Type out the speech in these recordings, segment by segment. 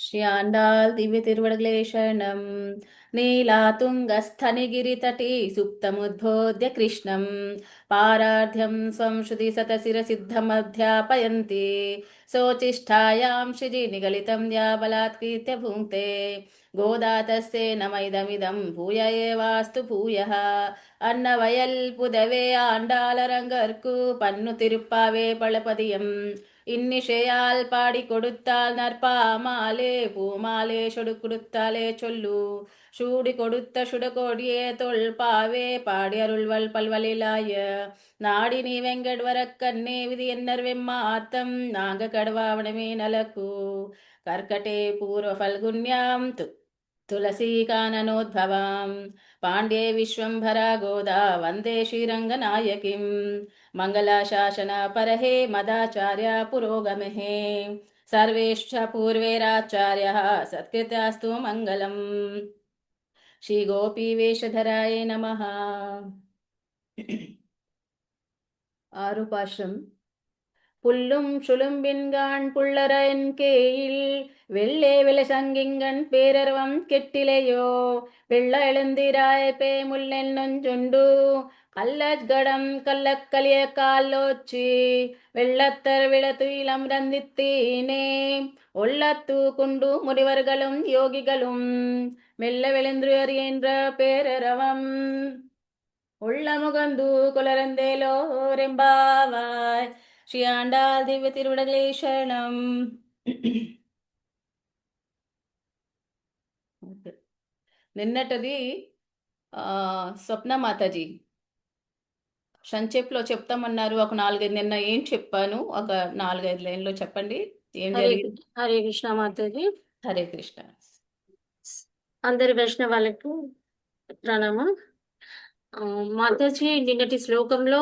శ్రీ ఆండాళ్ దివ్య తిరువడగలే శరణం. నీలాతుంగస్థనిగిరితటీ సుప్తముద్బోధ్య కృష్ణం పారార్ధ్యం స్వం శృతి సతశిరసిద్ధమధ్యాపయంతి శోచిష్ఠాయాం శిజి నిగలితం యా బలాత్కృత్య భుంక్తే గోదా తస్యై నమైదమిదం భూయ ఏవాస్తు భూయః. అన్నవయల్ పుదవే ఆండాళరంగర్కు పన్ను తిరుప్పావే పళపదియం இன்னிசையால் பாடி கொடுத்தால் நற்பாமாலே பூமாலே சொடு கொடுத்தாலே சொல்லு சூடி கொடுத்த சுடகோடியே தொல்பாவே பாடி அருள்வல் பல்வலிலாய நாடி நீ వెంకటవరక్కన్నే విధి ఎన్నర్ వెమ్మాత్తం నాగ కడవావణమే నలకు కర్కటే పూర్వ ఫల్గుణ్యాం తులసీకాననోద్భవాం పాండ్యే విశ్వంభరా గోదా వందే శ్రీరంగనాయకిం మంగళాశాసన పరహే మదాచార్య పురోగమహే సర్వేశ్చ పూర్వేరాచార్య సత్కృతాస్తు మంగళం. శ్రీ గోపీ వేషధరాయ నమః. ఆరుపాశ్రం. புல்லும் சுளும்பின்கான் புள்ளரன் கேயில் வெள்ளே விலசங்கிங்கன் பேரர்வம் கெட்டிலையோ வெள்ள எழுந்திராய் பே முள்ளென் நொஞ்சுண்டு கல்லஜ்கடம் கல்லக்கலிய காலோச்சி வெள்ளத்தர் விளத்துயிலம் ரந்தித்தீனே ஒள்ளத்து குண்டு முனிவர்களும் யோகிகளும் மெல்ல விழுந்துயர் என்ற பேரரவம் உள்ளமுகந்து குலரந்தேலோ ரெம்பாவாய். శ్రీ ఆండాళ్ దివ్య తిరువడగలే శరణం. నిన్నటిది స్వప్న మాతాజీ సంక్షేప్లో చెప్తామన్నారు. ఒక 4-5 నిన్న ఏం చెప్పాను ఒక 4-5 లైన్లో చెప్పండి ఏం జరిగింది. హరే కృష్ణ మాతాజీ. హరే కృష్ణ. అందరి వైష్ణవాలకు ప్రణామం. మాతాజీ నిన్నటి శ్లోకంలో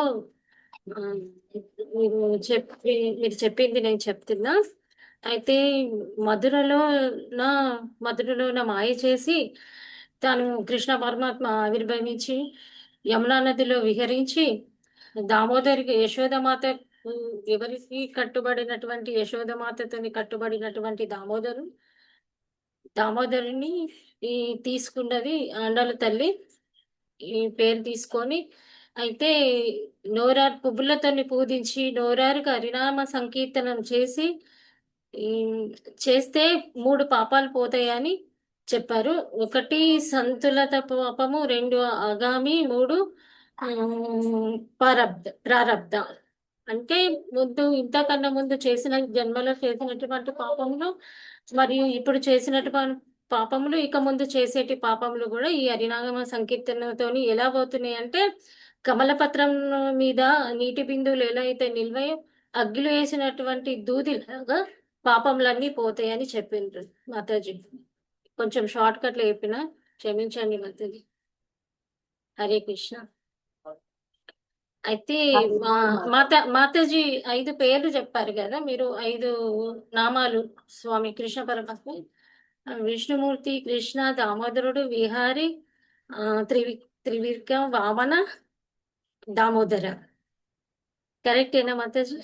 మీరు చెప్పింది నేను చెప్తున్నా. అయితే మధురలో మాయ చేసి తాను కృష్ణ పరమాత్మ ఆవిర్భవించి యమునా నదిలో విహరించి దామోదరికి యశోదమాత ఎవరికి కట్టుబడినటువంటి యశోదమాతతోని కట్టుబడినటువంటి దామోదరుని తీసుకున్నది ఆండాల తల్లి ఈ పేరు తీసుకొని. అయితే నోరారు పువ్వులతోని పూజించి నోరారుగా హరినామ సంకీర్తనం చేస్తే 3 పాపాలు పోతాయని చెప్పారు. 1 సంతులత పాపము, 2 ఆగామి, 3 ప్రారబ్ధ. అంటే ఇంతకన్నా ముందు చేసిన జన్మలో చేసినటువంటి పాపములు మరియు ఇప్పుడు చేసినటువంటి పాపములు ఇక ముందు చేసేటి పాపములు కూడా ఈ హరినామ సంకీర్తనతోని ఎలా పోతున్నాయి అంటే కమలపత్రం మీద నీటి బిందువులు ఎలా అయితే నిల్వయో అగ్గిలో వేసినటువంటి దూదిలాగా పాపములన్నీ పోతాయని చెప్పిండ్రు మాతాజీ. కొంచెం షార్ట్ కట్లో చెప్పిన క్షమించండి మాతాజీ. హరే కృష్ణ. అయితే మాతాజీ 5 పేర్లు చెప్పారు కదా మీరు. 5 నామాలు స్వామి కృష్ణ పరమాత్మ. విష్ణుమూర్తి, కృష్ణ, దామోదరుడు, విహారి, త్రివిక్రమ, వామన, దామోదర. కరెక్టేనా మాతాజీ?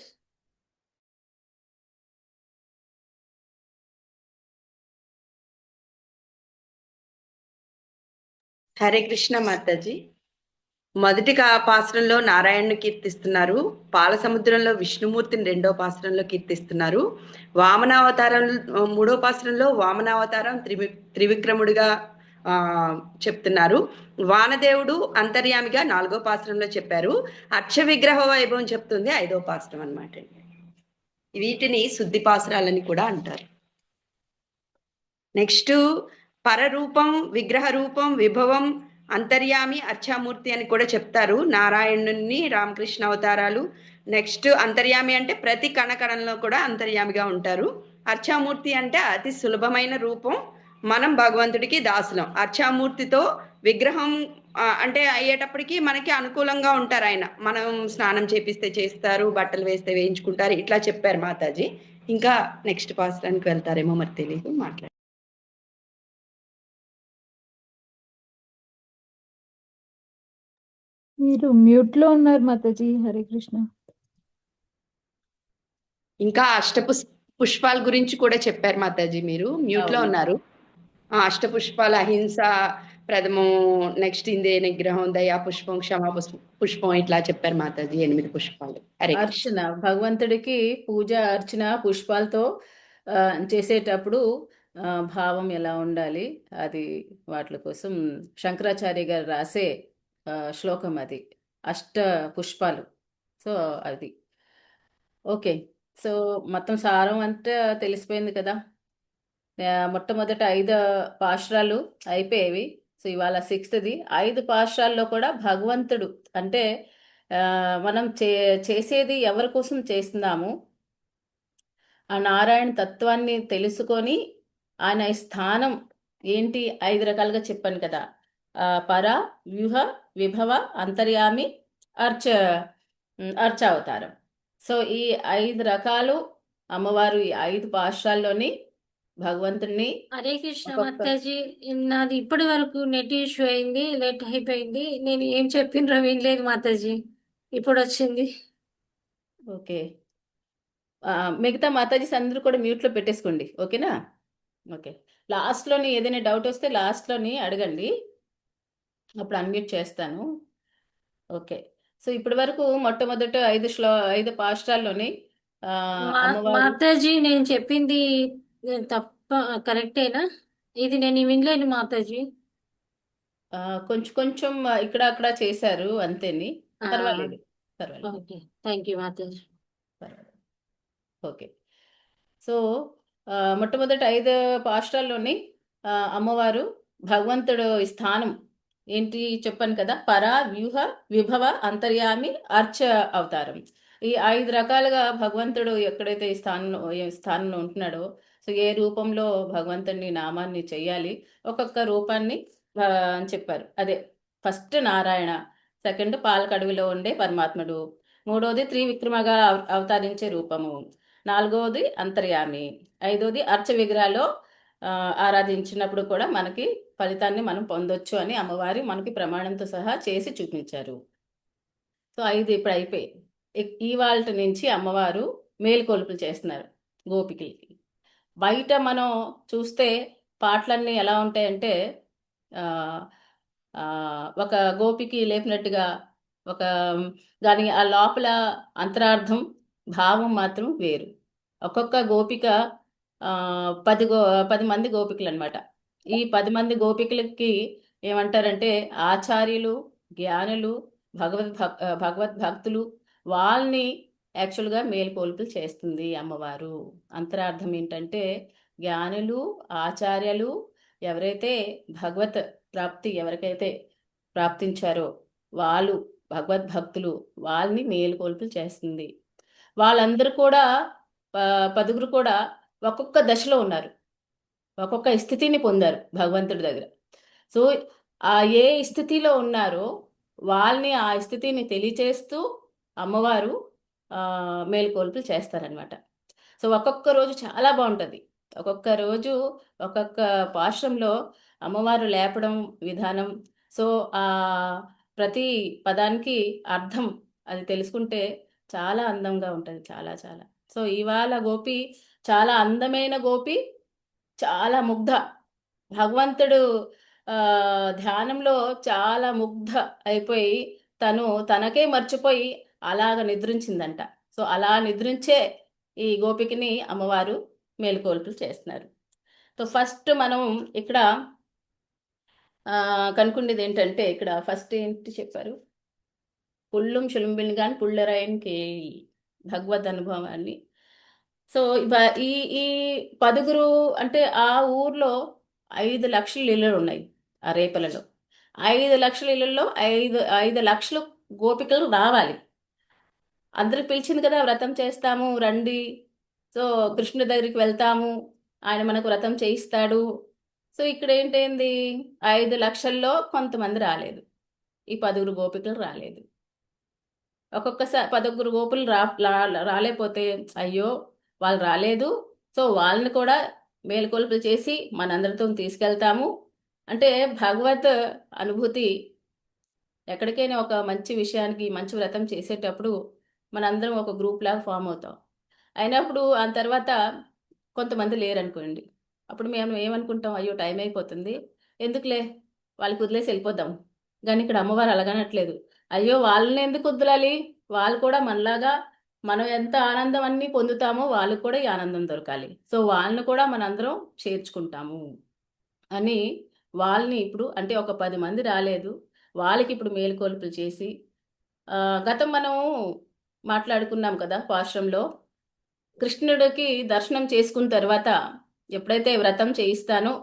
హరే కృష్ణ మాతాజీ. మొదటి పాసురంలో నారాయణను కీర్తిస్తున్నారు. పాల సముద్రంలో విష్ణుమూర్తిని 2వ పాసురంలో కీర్తిస్తున్నారు. వామనావతారం 3వ పాసురంలో వామనావతారం త్రివిక్రముడిగా చెప్తున్నారు. వానదేవుడు అంతర్యామిగా 4వ పాసురంలో చెప్పారు. అక్ష విగ్రహ వైభవం చెప్తుంది 5వ పాసురం అన్నమాట. వీటిని శుద్ధి పాసురాలని కూడా అంటారు. నెక్స్ట్ పరరూపం, విగ్రహ రూపం, విభవం, అంతర్యామి, అర్చామూర్తి అని కూడా చెప్తారు. నారాయణుని రామకృష్ణ అవతారాలు. నెక్స్ట్ అంతర్యామి అంటే ప్రతి కణకణంలో కూడా అంతర్యామిగా ఉంటారు. అర్చామూర్తి అంటే అతి సులభమైన రూపం, మనం భగవంతుడికి దాసులం. అర్చామూర్తితో విగ్రహం అంటే అయ్యేటప్పటికి మనకి అనుకూలంగా ఉంటారు ఆయన. మనం స్నానం చేపిస్తే చేస్తారు, బట్టలు వేస్తే వేయించుకుంటారు, ఇట్లా చెప్పారు మాతాజీ. ఇంకా నెక్స్ట్ పాస్టానికి వెళ్తారేమో మరి తెలియదు, మాట్లాడు. మీరు మ్యూట్ లో ఉన్నారు మాతాజీ. హరే కృష్ణ. ఇంకా పుష్పాల గురించి కూడా చెప్పారు మాతాజీ, మీరు మ్యూట్ లో అవును. ఉన్నారు. అష్టపుష్పాలు అహింస ప్రథమం, నెక్స్ట్ ఇందే నిగ్రహం, దయా పుష్పం, క్షమా పుష్పం ఇట్లా చెప్పారు మాతాజీ, 8 పుష్పాలు. హరే కృష్ణ. అర్చన భగవంతుడికి పూజ అర్చన పుష్పాలతో ఆ, చేసేటప్పుడు భావం ఎలా ఉండాలి, అది వాటి కోసం శంకరాచార్య గారు రాసే శ్లోకం అది, అష్ట పుష్పాలు. సో అది ఓకే. సో మొత్తం సారం అంతా తెలిసిపోయింది కదా. మొట్టమొదట 5 పాశురాలు అయిపోయేవి. సో ఇవాళ 6th. 5 పాశురాల్లో కూడా భగవంతుడు అంటే మనం చేసేది ఎవరి కోసం చేస్తున్నాము, ఆ నారాయణ తత్వాన్ని తెలుసుకొని ఆయన స్థానం ఏంటి 5 రకాలుగా చెప్పాను కదా. పర, వ్యూహ, విభవ, అంతర్యామి, అర్చ అర్చావతారం. సో ఈ 5 రకాలు అమ్మవారు ఈ 5 పాశురాల్లోని భగవంతుణ్ణి హరే కృష్ణ ఒక్కొక్క మాతాజీ. నాది ఇప్పటి వరకు నెట్ ఇష్యూ అయింది, లేట్ అయిపోయింది. నేను ఏం చెప్పినరో వినలేదు మాతాజీ, ఇప్పుడు వచ్చింది. ఓకే. మిగతా మాతాజీస్ అందరూ కూడా మ్యూట్లో పెట్టేసుకోండి, ఓకేనా. ఓకే. లాస్ట్లోని ఏదైనా డౌట్ వస్తే లాస్ట్లోని అడగండి, అప్పుడు అన్మ్యూట్ చేస్తాను. ఓకే. సో ఇప్పటి వరకు మొట్టమొదట 5 పాస్ట్రాల్లోని అమ్మవారు మాతాజీ నేను చెప్పింది తప్ప కరెక్టేనా? ఇది నేను వినలేను మాతాజీ. కొంచెం కొంచెం ఇక్కడ అక్కడ చేశారు అంతేని. పర్వాలేదు, పర్వాలేదు, ఓకే, థ్యాంక్ యూ మాతాజీ. పర్వాలేదు. ఓకే. సో మొట్టమొదటి 5 పాస్ట్రాల్లోని అమ్మవారు భగవంతుడు స్థానం ఏంటి చెప్పాను కదా. పర, వ్యూహ, విభవ, అంతర్యామి, అర్చ అవతారం. ఈ 5 రకాలుగా భగవంతుడు ఎక్కడైతే ఈ స్థానంలో ఉంటున్నాడో, సో ఏ రూపంలో భగవంతుని నామాన్ని చెయ్యాలి, ఒక్కొక్క రూపాన్ని అని చెప్పారు. అదే ఫస్ట్ నారాయణ, సెకండ్ పాలకడవిలో ఉండే పరమాత్ముడు, మూడోది త్రివిక్రమగా అవతరించే రూపము, నాలుగవది అంతర్యామి, ఐదవది అర్చ విగ్రహాల్లో ఆరాధించినప్పుడు కూడా మనకి ఫలితాన్ని మనం పొందొచ్చు అని అమ్మవారి మనకి ప్రమాణంతో సహా చేసి చూపించారు. సో 5 ఇప్పుడు అయిపోయి ఇవాళ నుంచి అమ్మవారు మేలుకొలుపులు చేస్తున్నారు గోపికలకి. బయట మనం చూస్తే పాటలన్నీ ఎలా ఉంటాయంటే ఒక గోపికి లేపినట్టుగా ఒక దాని ఆ లోపల అంతరార్థం భావం మాత్రం వేరు. ఒక్కొక్క గోపిక 10 మంది గోపికలు అనమాట. ఈ 10 మంది గోపికలకి ఏమంటారంటే ఆచార్యులు, జ్ఞానులు, భగవద్భక్తులు, వాళ్ళని యాక్చువల్గా మేల్కొల్పులు చేస్తుంది అమ్మవారు. అంతరార్థం ఏంటంటే జ్ఞానులు, ఆచార్యులు ఎవరైతే భగవత్ ప్రాప్తి ఎవరికైతే ప్రాప్తించారో వాళ్ళు భగవద్భక్తులు, వాళ్ళని మేలుకొల్పులు చేస్తుంది. వాళ్ళందరూ కూడా 10 కూడా ఒక్కొక్క దశలో ఉన్నారు, ఒక్కొక్క స్థితిని పొందారు భగవంతుడి దగ్గర. సో ఏ స్థితిలో ఉన్నారో వాళ్ళని ఆ స్థితిని తెలియచేస్తూ అమ్మవారు మేలుకొల్పులు చేస్తారనమాట. సో ఒక్కొక్క రోజు చాలా బాగుంటుంది. ఒక్కొక్క రోజు ఒక్కొక్క పాశ్రంలో అమ్మవారు లేపడం విధానం, సో ఆ ప్రతి పదానికి అర్థం అది తెలుసుకుంటే చాలా అందంగా ఉంటుంది, చాలా చాలా. సో ఇవాళ గోపి చాలా అందమైన గోపి, చాలా ముగ్ధ, భగవంతుడు ధ్యానంలో చాలా ముగ్ధ అయిపోయి తను తనకే మర్చిపోయి అలాగ నిద్రించిందంట. సో అలా నిద్రించే ఈ గోపికని అమ్మవారు మేలుకొల్పులు చేస్తున్నారు. సో ఫస్ట్ మనం ఇక్కడ కనుక్కునేది ఏంటంటే, ఇక్కడ ఫస్ట్ ఏంటి చెప్పారు, పుల్లుం శులుంబిని కానీ పుల్లరాయన్కి భగవద్ అనుభవాన్ని. సో ఈ ఈ 10 అంటే ఆ ఊర్లో 5 లక్షల ఇళ్ళు ఉన్నాయి ఆ రేపలలో. 5 లక్షల ఇళ్ళల్లో 5 లక్షల గోపికలు రావాలి. అందరికి పిలిచింది కదా, వ్రతం చేస్తాము రండి, సో కృష్ణుడి దగ్గరికి వెళ్తాము, ఆయన మనకు వ్రతం చేయిస్తాడు. సో ఇక్కడ ఏంటైంది, 5 లక్షల్లో కొంతమంది రాలేదు, ఈ 10 గోపికలు రాలేదు. ఒక్కొక్కసారి 10 గోపులు రాలేకపోతే అయ్యో వాళ్ళు రాలేదు, సో వాళ్ళని కూడా మేలుకొల్పులు చేసి మనందరితో తీసుకెళ్తాము అంటే భగవత్ అనుభూతి. ఎక్కడికైనా ఒక మంచి విషయానికి మంచి వ్రతం చేసేటప్పుడు మనందరం ఒక గ్రూప్ లాగా ఫామ్ అవుతాం. అయినప్పుడు ఆ తర్వాత కొంతమంది లేరనుకోండి, అప్పుడు మేము ఏమనుకుంటాం, అయ్యో టైం అయిపోతుంది, ఎందుకులే వాళ్ళకి వదిలేసి వెళ్ళిపోదాం. కానీ ఇక్కడ అమ్మవారు అలాగనట్లేదు. అయ్యో వాళ్ళని ఎందుకు వదలాలి, వాళ్ళు కూడా మనలాగా మనం ఎంత ఆనందం అన్ని పొందుతామో వాళ్ళకు కూడా ఈ ఆనందం దొరకాలి. సో వాళ్ళని కూడా మనందరం చేర్చుకుంటాము అని వాళ్ళని ఇప్పుడు అంటే ఒక 10 మంది రాలేదు, వాళ్ళకి ఇప్పుడు మేలుకొలుపులు చేసి గతం మనం మాట్లాడుకున్నాం కదా పాశ్రంలో. కృష్ణుడికి దర్శనం చేసుకున్న తర్వాత ఎప్పుడైతే వ్రతం చేయిస్తానో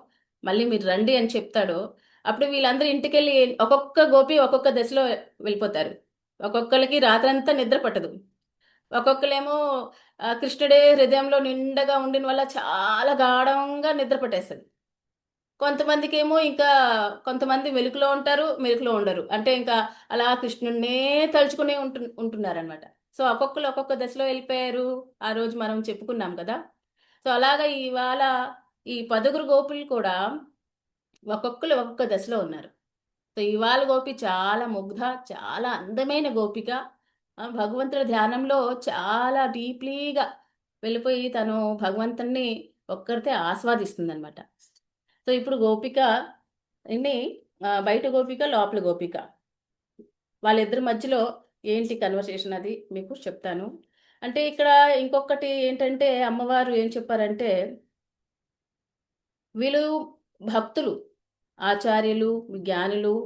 మళ్ళీ మీరు రండి అని చెప్తాడో, అప్పుడు వీళ్ళందరూ ఇంటికెళ్ళి ఒక్కొక్క గోపి ఒక్కొక్క దశలో వెళ్ళిపోతారు. ఒక్కొక్కరికి రాత్రంతా నిద్ర పట్టదు. ఒక్కొక్కలేమో కృష్ణుడే హృదయంలో నిండగా ఉండిన వల్ల చాలా గాఢంగా నిద్ర పట్టేస్తుంది. కొంతమందికేమో ఇంకా కొంతమంది మెలుకులో ఉంటారు, మెలుకులో ఉండరు. అంటే ఇంకా అలా కృష్ణుడినే తలుచుకునే ఉంటున్నారనమాట. సో ఒక్కొక్కరు ఒక్కొక్క దశలో వెళ్ళిపోయారు. ఆ రోజు మనం చెప్పుకున్నాం కదా. సో అలాగా ఇవాళ ఈ 10 గోపులు కూడా ఒక్కొక్కరు ఒక్కొక్క దశలో ఉన్నారు. సో ఇవాళ గోపి చాలా ముగ్ధ, చాలా అందమైన గోపిక. భగవంతుడి ధ్యానంలో చాలా డీప్లీగా వెళ్ళిపోయి తను భగవంతుణ్ణి ఒక్కరితే ఆస్వాదిస్తుంది అనమాట. సో ఇప్పుడు గోపిక ఇన్ని బయట గోపిక, లోపల గోపిక, వాళ్ళిద్దరి మధ్యలో ఏంటి కన్వర్సేషన్ అది మీకు చెప్తాను. అంటే ఇక్కడ ఇంకొకటి ఏంటంటే అమ్మవారు ఏం చెప్పారంటే, వీళ్ళు భక్తులు, ఆచార్యులు, జ్ఞానులు.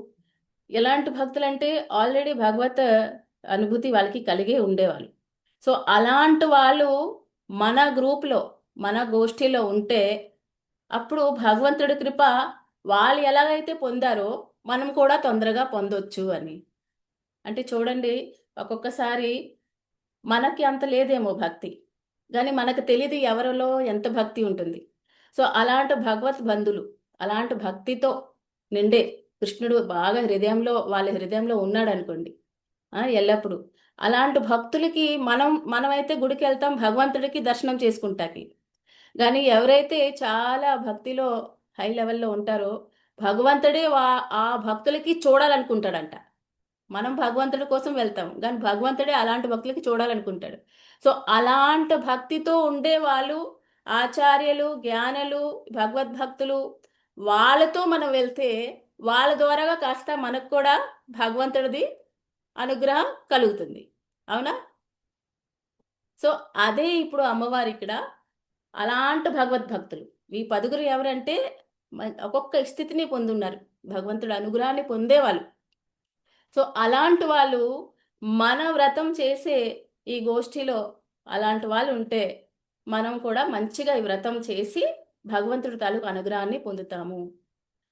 ఎలాంటి భక్తులు అంటే ఆల్రెడీ భగవత్ అనుభూతి వాళ్ళకి కలిగే ఉండేవాళ్ళు. సో అలాంటి వాళ్ళు మన గ్రూప్లో, మన గోష్ఠిలో ఉంటే అప్పుడు భగవంతుడి కృప వాళ్ళు ఎలాగైతే పొందారో మనం కూడా తొందరగా పొందొచ్చు అని. అంటే చూడండి, ఒక్కొక్కసారి మనకి అంత లేదేమో భక్తి, కానీ మనకు తెలియదు ఎవరిలో ఎంత భక్తి ఉంటుంది. సో అలాంటి భగవత్ బంధులు, అలాంటి భక్తితో నిండే కృష్ణుడు బాగా హృదయంలో వాళ్ళ హృదయంలో ఉన్నాడు అనుకోండి ఎల్లప్పుడూ. అలాంటి భక్తులకి మనమైతే గుడికి వెళ్తాం భగవంతుడికి దర్శనం చేసుకుంటాకి. కానీ ఎవరైతే చాలా భక్తిలో హై లెవెల్లో ఉంటారో భగవంతుడే ఆ భక్తులకి చూడాలనుకుంటాడంట. మనం భగవంతుడి కోసం వెళ్తాం, కానీ భగవంతుడే అలాంటి భక్తులకి చూడాలనుకుంటాడు. సో అలాంటి భక్తితో ఉండే వాళ్ళు, ఆచార్యులు, జ్ఞానులు, భగవద్భక్తులు, వాళ్ళతో మనం వెళ్తే వాళ్ళ ద్వారాగా కాస్త మనకు కూడా భగవంతుడిది అనుగ్రహం కలుగుతుంది. అవునా? సో అదే ఇప్పుడు అమ్మవారి ఇక్కడ అలాంటి భగవద్భక్తులు ఈ 10 ఎవరంటే ఒక్కొక్క స్థితిని పొందున్నారు, భగవంతుడి అనుగ్రహాన్ని పొందేవాళ్ళు. సో అలాంటి వాళ్ళు మన వ్రతం చేసే ఈ గోష్ఠిలో అలాంటి వాళ్ళు ఉంటే మనం కూడా మంచిగా ఈ వ్రతం చేసి భగవంతుడి తాలూకు అనుగ్రహాన్ని పొందుతాము.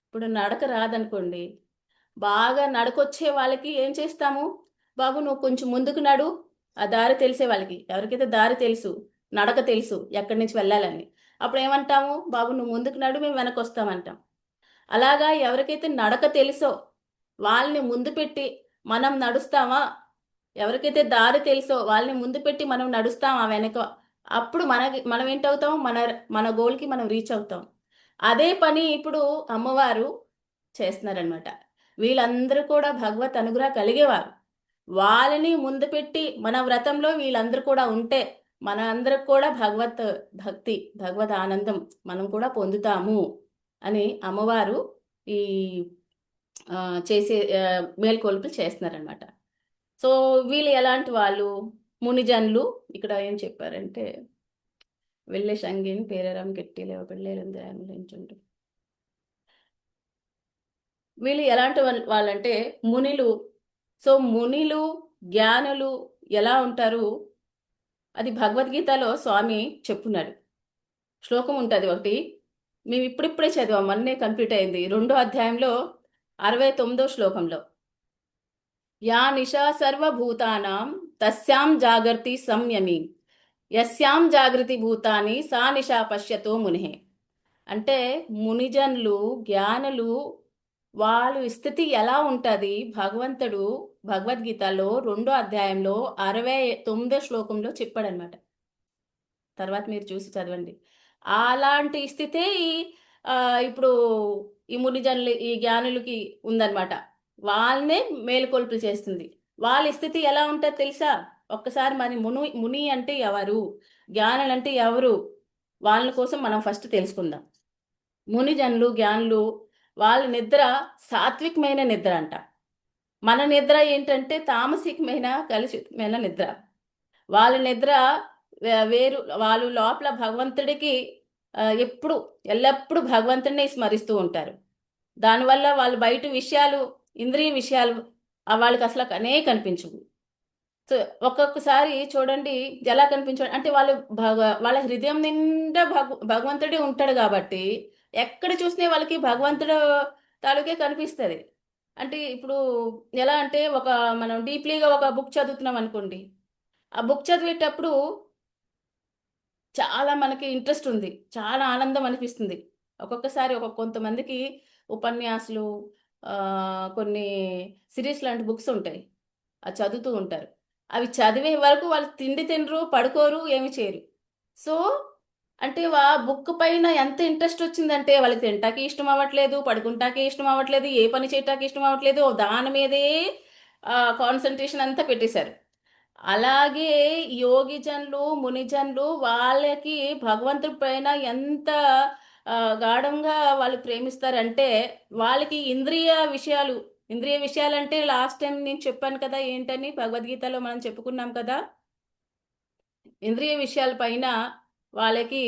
ఇప్పుడు నడక రాదనుకోండి, బాగా నడకొచ్చే వాళ్ళకి ఏం చేస్తాము, బాబు నువ్వు కొంచెం ముందుకు నడు. ఆ దారి తెలిసే వాళ్ళకి, ఎవరికైతే దారి తెలుసు, నడక తెలుసు, ఎక్కడి నుంచి వెళ్ళాలని, అప్పుడు ఏమంటాము, బాబు నువ్వు ముందుకు నడు, మేము వెనక్కి వస్తామంటాం. అలాగా ఎవరికైతే నడక తెలుసో వాళ్ళని ముందు పెట్టి మనం నడుస్తామా, ఎవరికైతే దారి తెలుసో వాళ్ళని ముందు పెట్టి మనం నడుస్తామా వెనక, అప్పుడు మనం ఏంటవుతాం, మన గోల్కి మనం రీచ్ అవుతాం. అదే పని ఇప్పుడు అమ్మవారు చేస్తున్నారనమాట. వీళ్ళందరూ కూడా భగవత్ అనుగ్రహ కలిగేవారు. వాళ్ళని ముందు పెట్టి మన వ్రతంలో వీళ్ళందరూ కూడా ఉంటే మన అందరికి కూడా భగవత్ భక్తి, భగవత్ ఆనందం మనం కూడా పొందుతాము అని అమ్మవారు ఈ చేసే మేల్కొల్పులు చేస్తున్నారనమాట. సో వీళ్ళు ఎలాంటి వాళ్ళు, మునిజనులు. ఇక్కడ ఏం చెప్పారంటే, వెళ్ళే సంగిని పేరరం గట్టిలేవ పెళ్ళేంచుంటు. వీళ్ళు ఎలాంటి వాళ్ళంటే మునిలు. సో మునిలు, జ్ఞానులు ఎలా ఉంటారు అది భగవద్గీతలో స్వామి చెప్పున్నాడు. శ్లోకం ఉంటుంది ఒకటి, మేము ఇప్పుడిప్పుడే చదివాం, మొన్నే కంప్లీట్ అయింది, 2వ అధ్యాయంలో 69వ శ్లోకంలో. యా నిశా సర్వభూతానాం తస్యాం జాగర్తి సంయమి యస్యాం జాగృతి భూతాని సా నిశా పశ్యతో మునిహే. అంటే మునిజనులు, జ్ఞానులు వాళ్ళ స్థితి ఎలా ఉంటుంది భగవంతుడు భగవద్గీతలో 2వ అధ్యాయంలో 69వ శ్లోకంలో చెప్పాడనమాట. తర్వాత మీరు చూసి చదవండి. అలాంటి స్థితే ఇప్పుడు ఈ మునిజనులు, ఈ జ్ఞానులకి ఉందన్నమాట. వాళ్ళనే మేలుకొల్పులు చేస్తుంది. వాళ్ళ స్థితి ఎలా ఉంటుందో తెలుసా? ఒక్కసారి మరి ముని అంటే ఎవరు, జ్ఞానులు అంటే ఎవరు? వాళ్ళ కోసం మనం ఫస్ట్ తెలుసుకుందాం. మునిజనులు, జ్ఞానులు, వాళ్ళ నిద్ర సాత్వికమైన నిద్ర అంట. మన నిద్ర ఏంటంటే తామసికమైన, కలుషితమైన నిద్ర. వాళ్ళ నిద్ర వేరు. వాళ్ళు లోపల భగవంతుడికి ఎప్పుడు ఎల్లప్పుడూ భగవంతుడిని స్మరిస్తూ ఉంటారు. దానివల్ల వాళ్ళు బయట విషయాలు, ఇంద్రియ విషయాలు వాళ్ళకి అసలు కనిపించవు. సో ఒక్కొక్కసారి చూడండి ఎలా కనిపించాడు అంటే వాళ్ళు వాళ్ళ హృదయం నిండా భగవంతుడే ఉంటాడు కాబట్టి ఎక్కడ చూసినా వాళ్ళకి భగవంతుడు తాలూకే కనిపిస్తుంది. అంటే ఇప్పుడు ఎలా అంటే మనం డీప్లీగా ఒక బుక్ చదువుతున్నాం అనుకోండి, ఆ బుక్ చదివేటప్పుడు చాలా మనకి ఇంట్రెస్ట్ ఉంది, చాలా ఆనందం అనిపిస్తుంది. ఒక్కొక్కసారి కొంతమందికి ఉపన్యాసాలు, కొన్ని సిరీస్ లాంటి బుక్స్ ఉంటాయి, అది చదువుతూ ఉంటారు. అవి చదివే వరకు వాళ్ళు తిండి తినరు, పడుకోరు, ఏమి చేయరు. సో అంటే బుక్ పైన ఎంత ఇంట్రెస్ట్ వచ్చిందంటే వాళ్ళకి తింటాకి ఇష్టం అవ్వట్లేదు, పడుకుంటాకి ఇష్టం అవ్వట్లేదు, ఏ పని చేయటానికి ఇష్టం అవ్వట్లేదు, దాని మీదే కాన్సన్ట్రేషన్ అంతా పెట్టేశారు. అలాగే యోగిజనులు, మునిజనులు వాళ్ళకి భగవంతుడి పైన ఎంత గాఢంగా వాళ్ళు ప్రేమిస్తారంటే వాళ్ళకి ఇంద్రియ విషయాలంటే లాస్ట్ టైం నేను చెప్పాను కదా ఏంటని, భగవద్గీతలో మనం చెప్పుకున్నాం కదా. ఇంద్రియ విషయాల పైన వాళ్ళకి